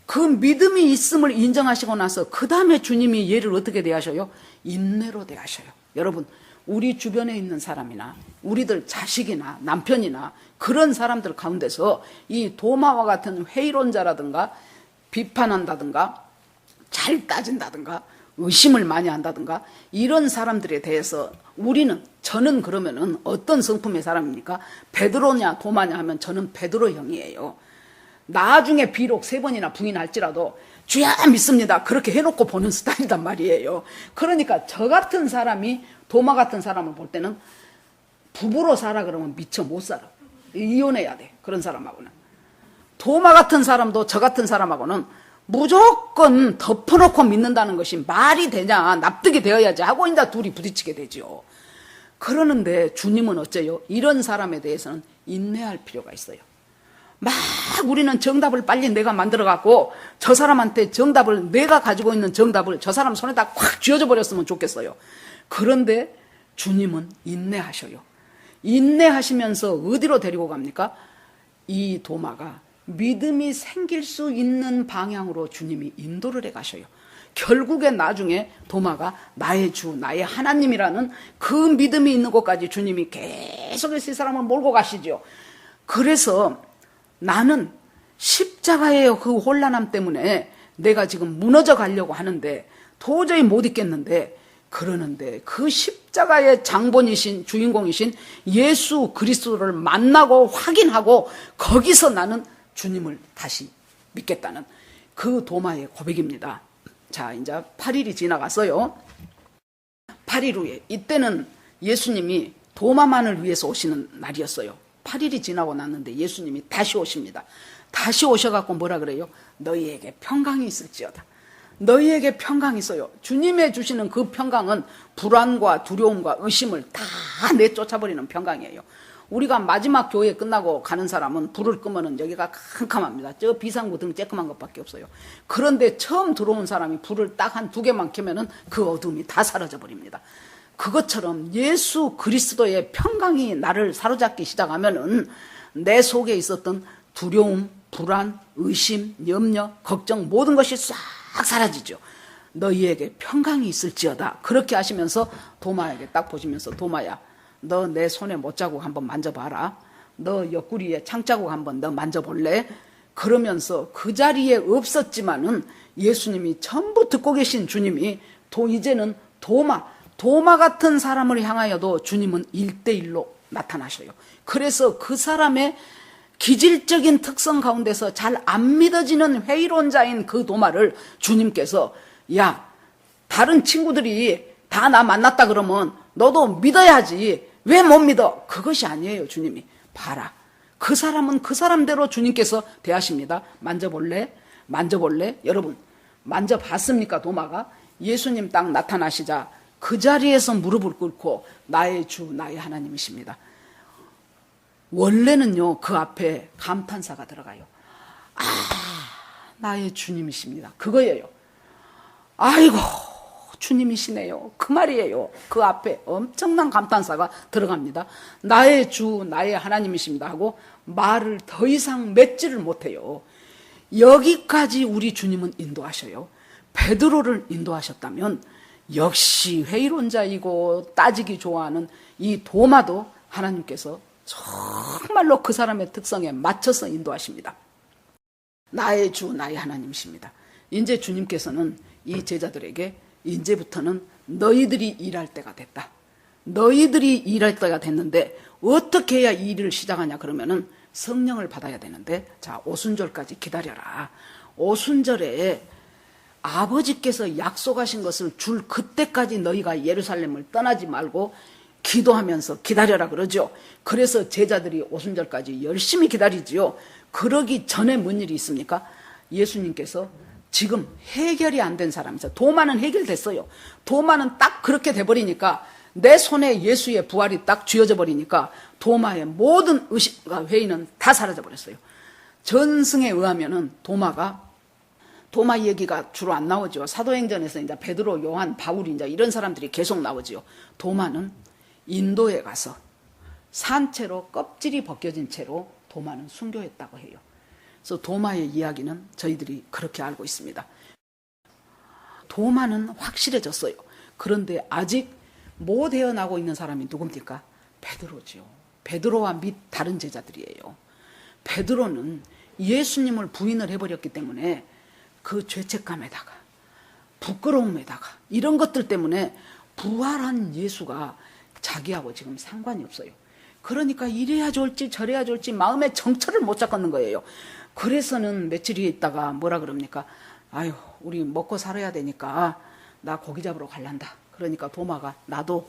그 믿음이 있음을 인정하시고 나서 그 다음에 주님이 얘를 어떻게 대하셔요? 인내로 대하셔요. 여러분 우리 주변에 있는 사람이나 우리들 자식이나 남편이나 그런 사람들 가운데서 이 도마와 같은 회의론자라든가 비판한다든가 잘 따진다든가 의심을 많이 한다든가 이런 사람들에 대해서 저는 그러면은 어떤 성품의 사람입니까? 베드로냐 도마냐 하면 저는 베드로형이에요. 나중에 비록 3번이나 부인할지라도 주야 믿습니다 그렇게 해놓고 보는 스타일이란 말이에요. 그러니까 저 같은 사람이 도마 같은 사람을 볼 때는 부부로 살아 그러면 미처 못 살아. 이혼해야 돼. 그런 사람하고는. 도마 같은 사람도 저 같은 사람하고는 무조건 덮어놓고 믿는다는 것이 말이 되냐 납득이 되어야지 하고 이제 둘이 부딪히게 되죠. 그러는데 주님은 어째요? 이런 사람에 대해서는 인내할 필요가 있어요. 막 우리는 정답을 빨리 내가 만들어갖고 저 사람한테 내가 가지고 있는 정답을 저 사람 손에다 콱 쥐어져 버렸으면 좋겠어요. 그런데 주님은 인내하셔요. 인내하시면서 어디로 데리고 갑니까? 이 도마가 믿음이 생길 수 있는 방향으로 주님이 인도를 해가셔요. 결국에 나중에 도마가 나의 주, 나의 하나님이라는 그 믿음이 있는 곳까지 주님이 계속해서 이 사람을 몰고 가시죠. 그래서 나는 십자가의 그 혼란함 때문에 내가 지금 무너져 가려고 하는데 도저히 못 있겠는데 그러는데 그 십자가의 장본이신 주인공이신 예수 그리스도를 만나고 확인하고 거기서 나는 주님을 다시 믿겠다는 그 도마의 고백입니다. 자, 이제 8일이 지나갔어요. 8일 후에 이때는 예수님이 도마만을 위해서 오시는 날이었어요. 8일이 지나고 났는데 예수님이 다시 오십니다. 다시 오셔갖고 뭐라 그래요? 너희에게 평강이 있을지어다. 너희에게 평강이 있어요. 주님의 주시는 그 평강은 불안과 두려움과 의심을 다 내쫓아버리는 평강이에요. 우리가 마지막 교회 끝나고 가는 사람은 불을 끄면은 여기가 캄캄합니다. 저 비상구 등 쬐끄만 것밖에 없어요. 그런데 처음 들어온 사람이 불을 딱 한 2개만 켜면은 그 어둠이 다 사라져 버립니다. 그것처럼 예수 그리스도의 평강이 나를 사로잡기 시작하면은 내 속에 있었던 두려움, 불안, 의심, 염려, 걱정 모든 것이 싹 사라지죠. 너희에게 평강이 있을지어다. 그렇게 하시면서 도마에게 딱 보시면서 도마야, 너 내 손에 못자국 한번 만져봐라. 너 옆구리에 창자국 한번 너 만져볼래? 그러면서 그 자리에 없었지만은 예수님이 전부 듣고 계신 주님이 이제는 도마 같은 사람을 향하여도 주님은 1대1로 나타나셔요. 그래서 그 사람의 기질적인 특성 가운데서 잘 안 믿어지는 회의론자인 그 도마를 주님께서 야, 다른 친구들이 다 나 만났다 그러면 너도 믿어야지. 왜 못 믿어? 그것이 아니에요. 주님이 봐라. 그 사람은 그 사람대로 주님께서 대하십니다. 만져볼래? 여러분 만져봤습니까? 도마가 예수님 딱 나타나시자 그 자리에서 무릎을 꿇고 나의 주 나의 하나님이십니다. 원래는요 그 앞에 감탄사가 들어가요. 아, 나의 주님이십니다. 그거예요. 아이고 주님이시네요. 그 말이에요. 그 앞에 엄청난 감탄사가 들어갑니다. 나의 주 나의 하나님이십니다 하고 말을 더 이상 맺지를 못해요. 여기까지 우리 주님은 인도하셔요. 베드로를 인도하셨다면 역시 회의론자이고 따지기 좋아하는 이 도마도 하나님께서 정말로 그 사람의 특성에 맞춰서 인도하십니다. 나의 주 나의 하나님이십니다. 이제 주님께서는 이 제자들에게 이제부터는 너희들이 일할 때가 됐다. 너희들이 일할 때가 됐는데 어떻게 해야 이 일을 시작하냐 그러면은 성령을 받아야 되는데 자 오순절까지 기다려라. 오순절에 아버지께서 약속하신 것을 줄 그때까지 너희가 예루살렘을 떠나지 말고 기도하면서 기다려라 그러죠. 그래서 제자들이 오순절까지 열심히 기다리지요. 그러기 전에 뭔 일이 있습니까? 예수님께서 지금 해결이 안 된 사람이 있어요. 도마는 해결됐어요. 도마는 딱 그렇게 돼버리니까 내 손에 예수의 부활이 딱 쥐어져 버리니까 도마의 모든 의식과 회의는 다 사라져 버렸어요. 전승에 의하면은 도마 얘기가 주로 안 나오죠. 사도행전에서 이제 베드로, 요한, 바울 이제 이런 사람들이 계속 나오죠. 도마는 인도에 가서 산채로 껍질이 벗겨진 채로 도마는 순교했다고 해요. 그래서 도마의 이야기는 저희들이 그렇게 알고 있습니다. 도마는 확실해졌어요. 그런데 아직 못 헤어나고 있는 사람이 누굽니까? 베드로죠. 베드로와 및 다른 제자들이에요. 베드로는 예수님을 부인을 해버렸기 때문에 그 죄책감에다가 부끄러움에다가 이런 것들 때문에 부활한 예수가 자기하고 지금 상관이 없어요. 그러니까 이래야 좋을지 저래야 좋을지 마음의 정처를 못 잡겠는 거예요. 그래서는 며칠 있다가 뭐라 그럽니까? 아유 우리 먹고 살아야 되니까 나 고기 잡으러 갈란다. 그러니까 도마가 나도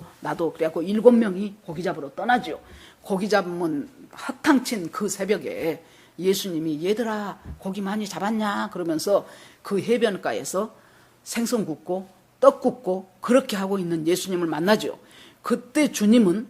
그래갖고 7명이 고기 잡으러 떠나죠. 고기 잡으면 허탕친 그 새벽에 예수님이 얘들아 고기 많이 잡았냐 그러면서 그 해변가에서 생선 굽고 떡 굽고 그렇게 하고 있는 예수님을 만나죠. 그때 주님은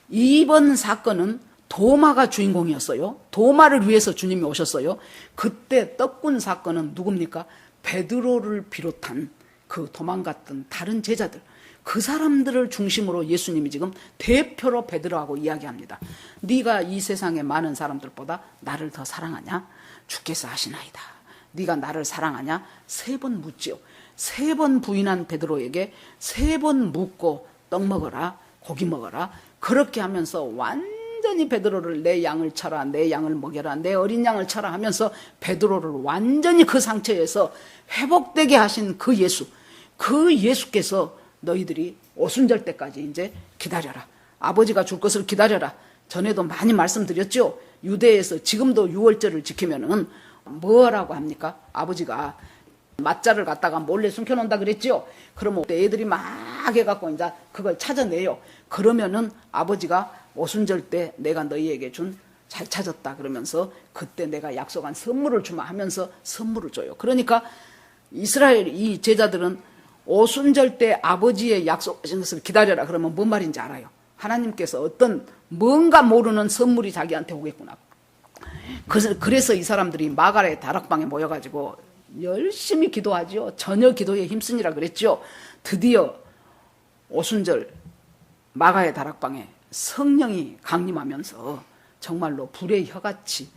이번 사건은 도마가 주인공이었어요. 도마를 위해서 주님이 오셨어요. 그때 떡 군 사건은 누굽니까? 베드로를 비롯한 그 도망갔던 다른 제자들 그 사람들을 중심으로 예수님이 지금 대표로 베드로하고 이야기합니다. 네가 이 세상의 많은 사람들보다 나를 더 사랑하냐? 주께서 하시나이다. 네가 나를 사랑하냐? 3번 묻지요. 3번 부인한 베드로에게 3번 묻고 떡 먹어라 고기 먹어라. 그렇게 하면서 완전히 베드로를 내 양을 쳐라 내 양을 먹여라 내 어린 양을 쳐라 하면서 베드로를 완전히 그 상처에서 회복되게 하신 그 예수, 그 예수께서 너희들이 오순절 때까지 이제 기다려라. 아버지가 줄 것을 기다려라. 전에도 많이 말씀드렸죠. 유대에서 지금도 6월절을 지키면은 뭐라고 합니까? 아버지가 맞자를 갖다가 몰래 숨겨놓는다 그랬죠. 그러면 애들이 막 해갖고 이제 그걸 찾아내요. 그러면은 아버지가 오순절 때 내가 너희에게 준 잘 찾았다 그러면서 그때 내가 약속한 선물을 주마 하면서 선물을 줘요. 그러니까 이스라엘 이 제자들은 오순절 때 아버지의 약속하신 것을 기다려라 그러면 뭔 말인지 알아요. 하나님께서 어떤 뭔가 모르는 선물이 자기한테 오겠구나. 그래서 이 사람들이 마가의 다락방에 모여가지고 열심히 기도하죠. 전혀 기도에 힘쓰니라 그랬죠. 드디어 오순절 마가의 다락방에 성령이 강림하면서 정말로 불의 혀같이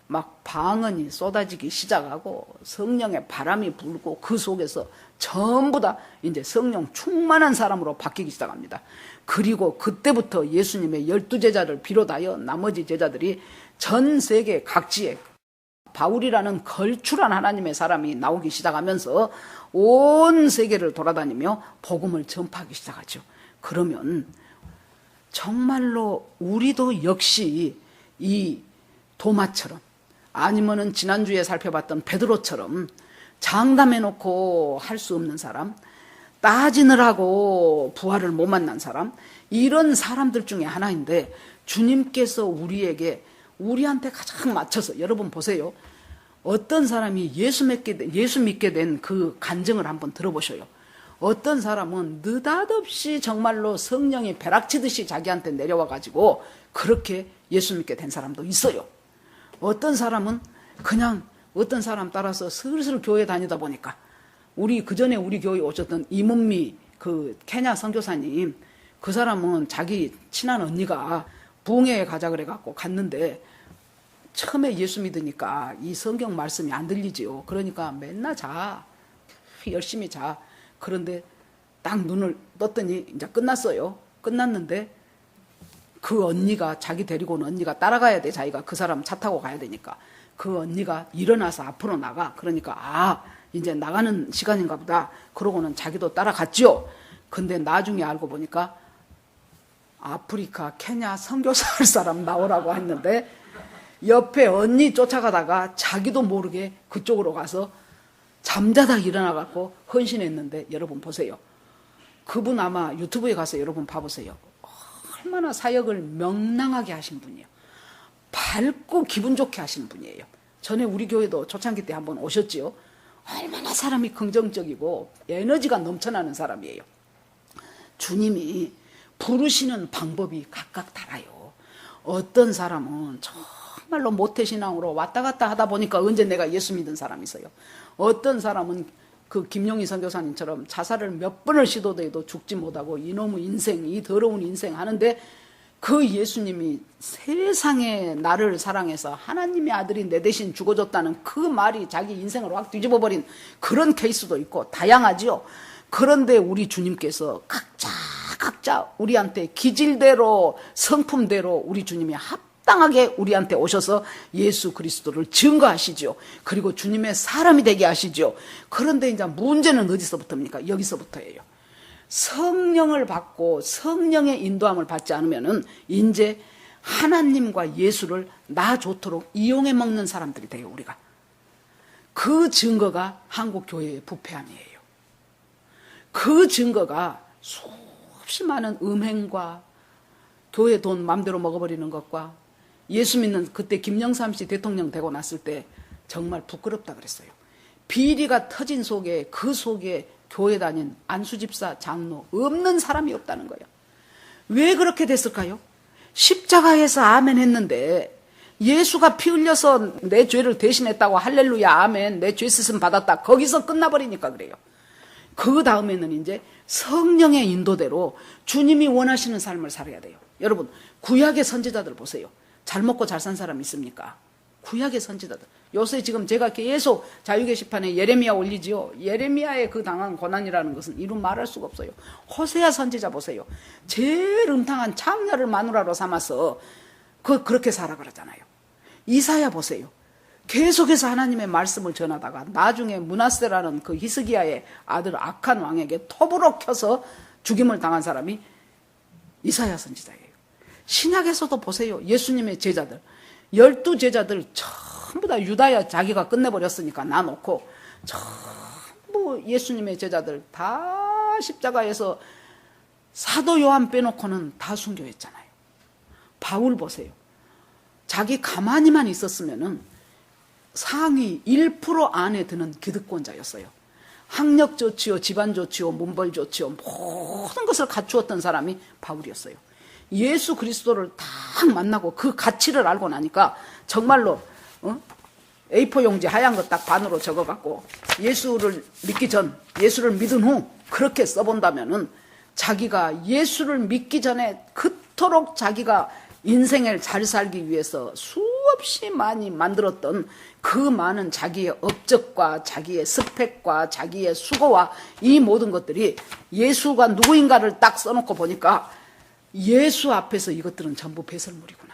막 방언이 쏟아지기 시작하고 성령의 바람이 불고 그 속에서 전부 다 이제 성령 충만한 사람으로 바뀌기 시작합니다. 그리고 그때부터 예수님의 12제자를 비롯하여 나머지 제자들이 전 세계 각지에 바울이라는 걸출한 하나님의 사람이 나오기 시작하면서 온 세계를 돌아다니며 복음을 전파하기 시작하죠. 그러면 정말로 우리도 역시 이 도마처럼 아니면은 지난주에 살펴봤던 베드로처럼 장담해놓고 할 수 없는 사람, 따지느라고 부활을 못 만난 사람, 이런 사람들 중에 하나인데 주님께서 우리한테 가장 맞춰서, 여러분 보세요. 어떤 사람이 예수 믿게 된 그 간증을 한번 들어보셔요. 어떤 사람은 느닷없이 정말로 성령이 벼락치듯이 자기한테 내려와가지고 그렇게 예수 믿게 된 사람도 있어요. 어떤 사람은 그냥 어떤 사람 따라서 슬슬 교회 다니다 보니까 그전에 우리 교회에 오셨던 이문미 그 케냐 선교사님, 그 사람은 자기 친한 언니가 부흥회에 가자 그래갖고 갔는데 처음에 예수 믿으니까 이 성경 말씀이 안 들리지요. 그러니까 맨날 열심히 자. 그런데 딱 눈을 떴더니 이제 끝났어요. 끝났는데 그 언니가, 자기 데리고 온 언니가 따라가야 돼. 자기가 그 사람 차 타고 가야 되니까. 그 언니가 일어나서 앞으로 나가. 그러니까 이제 나가는 시간인가 보다. 그러고는 자기도 따라갔죠. 근데 나중에 알고 보니까 아프리카 케냐 선교사 할 사람 나오라고 했는데 옆에 언니 쫓아가다가 자기도 모르게 그쪽으로 가서 잠자다 일어나갖고 헌신했는데, 여러분 보세요. 그분 아마 유튜브에 가서 여러분 봐보세요. 얼마나 사역을 명랑하게 하신 분이에요. 밝고 기분 좋게 하시는 분이에요. 전에 우리 교회도 초창기 때 한번 오셨지요. 얼마나 사람이 긍정적이고 에너지가 넘쳐나는 사람이에요. 주님이 부르시는 방법이 각각 달라요. 어떤 사람은 정말로 모태신앙으로 왔다 갔다 하다 보니까 언제 내가 예수 믿은 사람이 있어요. 어떤 사람은 그 김용희 선교사님처럼 자살을 몇 번을 시도해도 죽지 못하고 이놈의 인생, 이 더러운 인생 하는데 그 예수님이 세상에 나를 사랑해서 하나님의 아들이 내 대신 죽어줬다는 그 말이 자기 인생을 확 뒤집어버린 그런 케이스도 있고 다양하지요. 그런데 우리 주님께서 각자 우리한테 기질대로 성품대로 우리 주님이 합당하게 우리한테 오셔서 예수 그리스도를 증거하시죠. 그리고 주님의 사람이 되게 하시죠. 그런데 이제 문제는 어디서부터입니까? 여기서부터예요. 성령을 받고 성령의 인도함을 받지 않으면은 이제 하나님과 예수를 나 좋도록 이용해 먹는 사람들이 돼요, 우리가. 그 증거가 한국 교회의 부패함이에요. 그 증거가 수없이 많은 음행과 교회 돈 맘대로 먹어버리는 것과 예수 믿는, 그때 김영삼 씨 대통령 되고 났을 때 정말 부끄럽다 그랬어요. 비리가 터진 속에, 그 속에 교회 다닌 안수집사, 장로 없는 사람이 없다는 거예요. 왜 그렇게 됐을까요? 십자가에서 아멘 했는데 예수가 피 흘려서 내 죄를 대신했다고 할렐루야 아멘, 내 죄 씻음 받았다, 거기서 끝나버리니까 그래요. 그 다음에는 이제 성령의 인도대로 주님이 원하시는 삶을 살아야 돼요. 여러분, 구약의 선지자들 보세요. 잘 먹고 잘 산 사람 있습니까? 구약의 선지자들. 요새 지금 제가 계속 자유 게시판에 예레미야 올리지요. 예레미야의 그 당한 고난이라는 것은 이루 말할 수가 없어요. 호세아 선지자 보세요. 제일 음탕한 창녀를 마누라로 삼아서 그렇게 살아 그러잖아요. 이사야 보세요. 계속해서 하나님의 말씀을 전하다가 나중에 므낫세라는 그 히스기야의 아들 악한 왕에게 톱으로 켜서 죽임을 당한 사람이 이사야 선지자예요. 신약에서도 보세요. 예수님의 제자들, 12제자들 전부 다 유다야 자기가 끝내버렸으니까 놔놓고 전부 예수님의 제자들 다 십자가에서 사도 요한 빼놓고는 다 순교했잖아요. 바울 보세요. 자기 가만히만 있었으면은 상위 1% 안에 드는 기득권자였어요. 학력 좋지요, 집안 좋지요, 문벌 좋지요, 모든 것을 갖추었던 사람이 바울이었어요. 예수 그리스도를 딱 만나고 그 가치를 알고 나니까 정말로 A4 용지 하얀 거 딱 반으로 적어갖고 예수를 믿기 전, 예수를 믿은 후 그렇게 써본다면은 자기가 예수를 믿기 전에 그토록 자기가 인생을 잘 살기 위해서 수없이 많이 만들었던 그 많은 자기의 업적과 자기의 스펙과 자기의 수고와 이 모든 것들이 예수가 누구인가를 딱 써놓고 보니까 예수 앞에서 이것들은 전부 배설물이구나.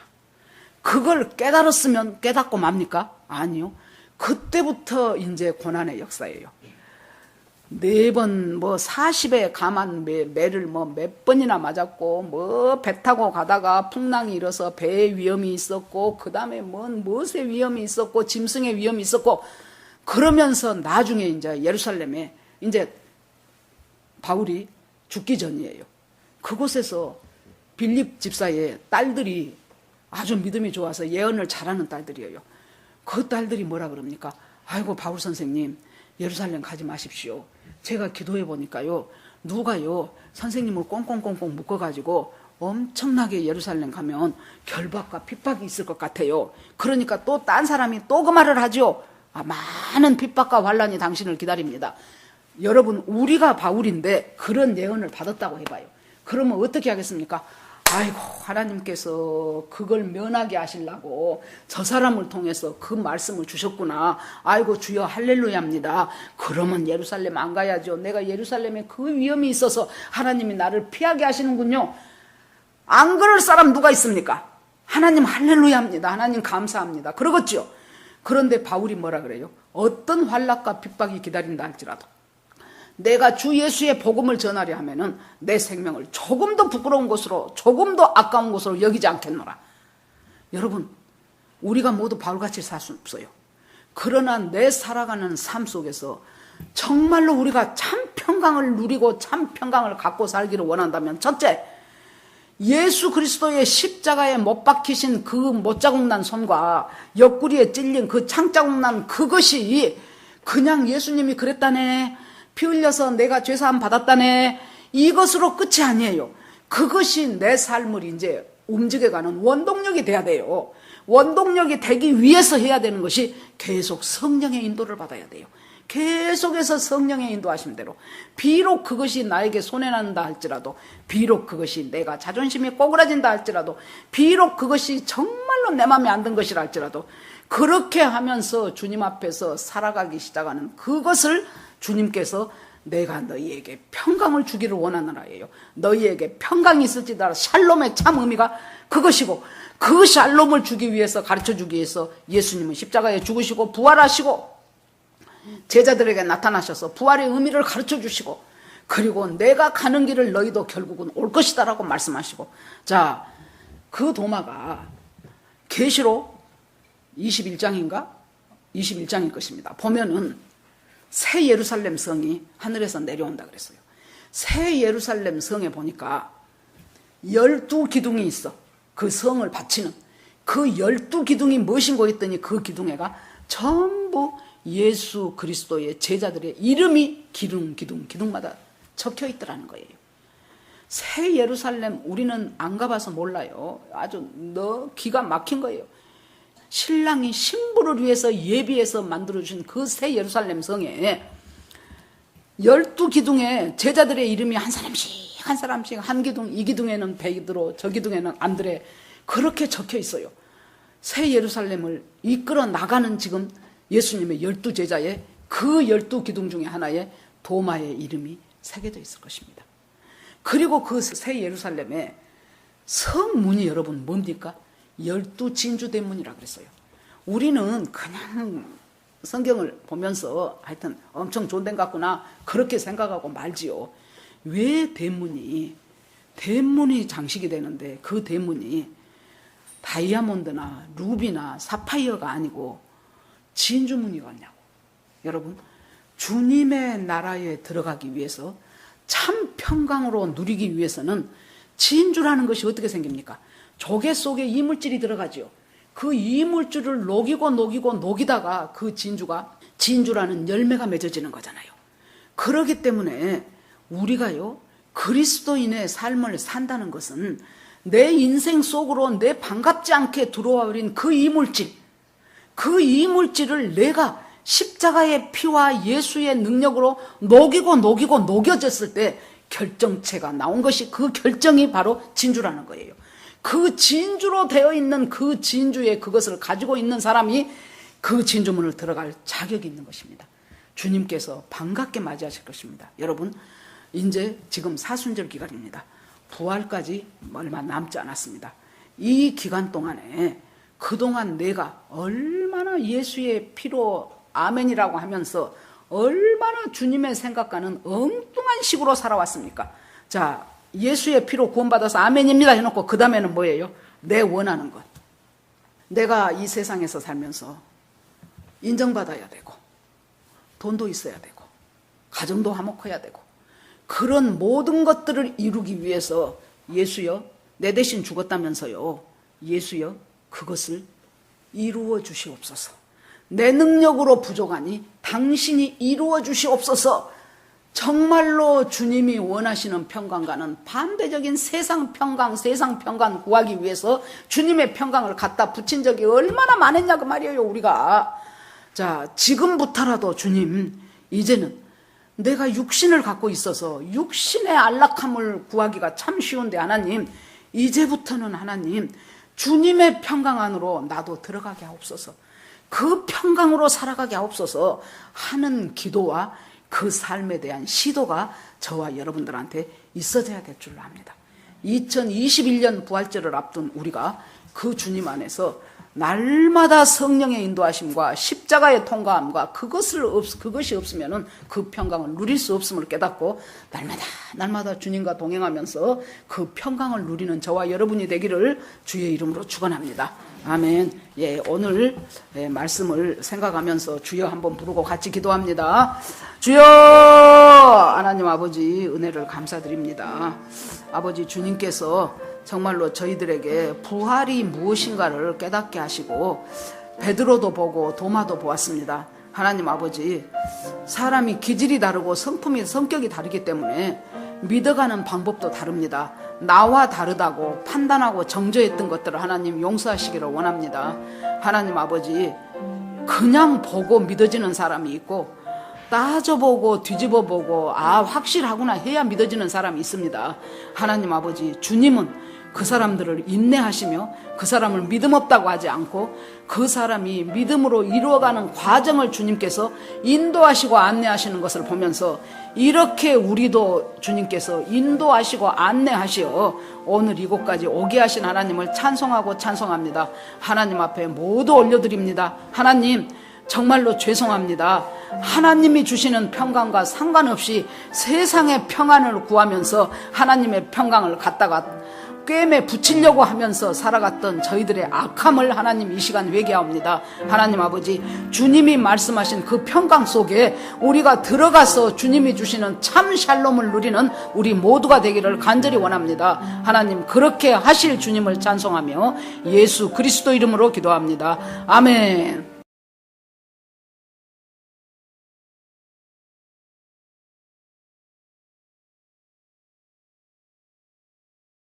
그걸 깨달았으면 깨닫고 맙니까? 아니요. 그때부터 이제 고난의 역사예요. 4번 40에 가만 매를 몇 번이나 맞았고 배 타고 가다가 풍랑이 일어서 배의 위험이 있었고 그 다음에 무엇의 위험이 있었고 짐승의 위험이 있었고 그러면서 나중에 이제 예루살렘에 이제 바울이 죽기 전이에요. 그곳에서 빌립 집사의 딸들이 아주 믿음이 좋아서 예언을 잘하는 딸들이에요. 그 딸들이 뭐라 그럽니까? 아이고 바울 선생님 예루살렘 가지 마십시오. 제가 기도해 보니까요 누가요 선생님을 꽁꽁꽁꽁 묶어가지고 엄청나게 예루살렘 가면 결박과 핍박이 있을 것 같아요. 그러니까 또 딴 사람이 또 그 말을 하죠. 많은 핍박과 환란이 당신을 기다립니다. 여러분 우리가 바울인데 그런 예언을 받았다고 해봐요. 그러면 어떻게 하겠습니까? 아이고 하나님께서 그걸 면하게 하시려고 저 사람을 통해서 그 말씀을 주셨구나. 아이고 주여 할렐루야입니다. 그러면 예루살렘 안 가야죠. 내가 예루살렘에 그 위험이 있어서 하나님이 나를 피하게 하시는군요. 안 그럴 사람 누가 있습니까? 하나님 할렐루야입니다. 하나님 감사합니다. 그러겠죠. 그런데 바울이 뭐라 그래요? 어떤 환락과 핍박이 기다린다 할지라도 내가 주 예수의 복음을 전하려 하면은 내 생명을 조금도 부끄러운 것으로 조금도 아까운 것으로 여기지 않겠노라. 여러분 우리가 모두 바울같이 살 수는 없어요. 그러나 내 살아가는 삶 속에서 정말로 우리가 참 평강을 누리고 참 평강을 갖고 살기를 원한다면 첫째 예수 그리스도의 십자가에 못 박히신 그 못자국난 손과 옆구리에 찔린 그 창자국난 그것이 그냥 예수님이 그랬다네 피 흘려서 내가 죄사함 받았다네 이것으로 끝이 아니에요. 그것이 내 삶을 이제 움직여가는 원동력이 돼야 돼요. 원동력이 되기 위해서 해야 되는 것이 계속 성령의 인도를 받아야 돼요. 계속해서 성령의 인도하심 대로 비록 그것이 나에게 손해난다 할지라도 비록 그것이 내가 자존심이 꼬그라진다 할지라도 비록 그것이 정말로 내 마음에 안 든 것이라 할지라도 그렇게 하면서 주님 앞에서 살아가기 시작하는 그것을 주님께서 내가 너희에게 평강을 주기를 원하노라예요. 너희에게 평강이 있을지다. 샬롬의 참 의미가 그것이고 그 샬롬을 주기 위해서 가르쳐주기 위해서 예수님은 십자가에 죽으시고 부활하시고 제자들에게 나타나셔서 부활의 의미를 가르쳐주시고 그리고 내가 가는 길을 너희도 결국은 올 것이다 라고 말씀하시고 자, 그 도마가 계시록 21장인가? 21장일 것입니다. 보면은 새 예루살렘 성이 하늘에서 내려온다 그랬어요. 새 예루살렘 성에 보니까 12기둥이 있어. 그 성을 바치는 그 12기둥이 무엇인고 했더니 그 기둥에가 전부 예수 그리스도의 제자들의 이름이 기둥마다 적혀 있더라는 거예요. 새 예루살렘 우리는 안 가봐서 몰라요. 아주 기가 막힌 거예요. 신랑이 신부를 위해서 예비해서 만들어준 그 새 예루살렘 성에 12기둥에 제자들의 이름이 한 사람씩 한 기둥, 이 기둥에는 베드로, 저 기둥에는 안드레 그렇게 적혀 있어요. 새 예루살렘을 이끌어 나가는 지금 예수님의 12제자의 그 12기둥 중에 하나에 도마의 이름이 새겨져 있을 것입니다. 그리고 그 새 예루살렘의 성문이 여러분 뭡니까? 12진주대문이라 그랬어요. 우리는 그냥 성경을 보면서 하여튼 엄청 좋은 데 같구나 그렇게 생각하고 말지요. 왜 대문이 장식이 되는데 그 대문이 다이아몬드나 루비나 사파이어가 아니고 진주문이었냐고. 여러분 주님의 나라에 들어가기 위해서 참 평강으로 누리기 위해서는 진주라는 것이 어떻게 생깁니까? 조개 속에 이물질이 들어가죠. 그 이물질을 녹이다가 그 진주라는 열매가 맺어지는 거잖아요. 그렇기 때문에 우리가요 그리스도인의 삶을 산다는 것은 내 인생 속으로 내 반갑지 않게 들어와 버린 그 이물질, 그 이물질을 내가 십자가의 피와 예수의 능력으로 녹여졌을 때 결정체가 나온 것이, 그 결정이 바로 진주라는 거예요. 그 진주로 되어 있는 그 진주에 그것을 가지고 있는 사람이 그 진주문을 들어갈 자격이 있는 것입니다. 주님께서 반갑게 맞이하실 것입니다. 여러분, 이제 지금 사순절 기간입니다. 부활까지 얼마 남지 않았습니다. 이 기간 동안에 그동안 내가 얼마나 예수의 피로 아멘이라고 하면서 얼마나 주님의 생각과는 엉뚱한 식으로 살아왔습니까? 자, 예수의 피로 구원받아서 아멘입니다 해놓고 그 다음에는 뭐예요? 내 원하는 것. 내가 이 세상에서 살면서 인정받아야 되고, 돈도 있어야 되고, 가정도 화목해야 되고, 그런 모든 것들을 이루기 위해서 예수여, 내 대신 죽었다면서요. 예수여, 그것을 이루어 주시옵소서. 내 능력으로 부족하니 당신이 이루어 주시옵소서. 정말로 주님이 원하시는 평강과는 반대적인 세상 평강 구하기 위해서 주님의 평강을 갖다 붙인 적이 얼마나 많았냐고 말이에요, 우리가. 자, 지금부터라도 주님, 이제는 내가 육신을 갖고 있어서 육신의 안락함을 구하기가 참 쉬운데 하나님, 이제부터는 하나님, 주님의 평강 안으로 나도 들어가게 하옵소서. 그 평강으로 살아가게 하옵소서 하는 기도와 그 삶에 대한 시도가 저와 여러분들한테 있어져야 될 줄로 압니다. 2021년 부활절을 앞둔 우리가 그 주님 안에서 날마다 성령의 인도하심과 십자가의 통과함과 그것이 없으면은 그 평강을 누릴 수 없음을 깨닫고 날마다 주님과 동행하면서 그 평강을 누리는 저와 여러분이 되기를 주의 이름으로 축원합니다. 아멘. 예, 오늘 말씀을 생각하면서 주여 한번 부르고 같이 기도합니다. 주여, 하나님 아버지 은혜를 감사드립니다. 아버지, 주님께서 정말로 저희들에게 부활이 무엇인가를 깨닫게 하시고 베드로도 보고 도마도 보았습니다. 하나님 아버지, 사람이 기질이 다르고 성격이 다르기 때문에 믿어가는 방법도 다릅니다. 나와 다르다고 판단하고 정죄했던 것들을 하나님 용서하시기를 원합니다. 하나님 아버지, 그냥 보고 믿어지는 사람이 있고 따져보고 뒤집어보고 확실하구나 해야 믿어지는 사람이 있습니다. 하나님 아버지, 주님은 그 사람들을 인내하시며 그 사람을 믿음 없다고 하지 않고 그 사람이 믿음으로 이루어가는 과정을 주님께서 인도하시고 안내하시는 것을 보면서 이렇게 우리도 주님께서 인도하시고 안내하시어 오늘 이곳까지 오게 하신 하나님을 찬송합니다. 하나님 앞에 모두 올려드립니다. 하나님, 정말로 죄송합니다. 하나님이 주시는 평강과 상관없이 세상의 평안을 구하면서 하나님의 평강을 갖다가 꿰매 붙이려고 하면서 살아갔던 저희들의 악함을 하나님 이 시간 회개하옵니다. 하나님 아버지, 주님이 말씀하신 그 평강 속에 우리가 들어가서 주님이 주시는 참 샬롬을 누리는 우리 모두가 되기를 간절히 원합니다. 하나님, 그렇게 하실 주님을 찬송하며 예수 그리스도 이름으로 기도합니다. 아멘.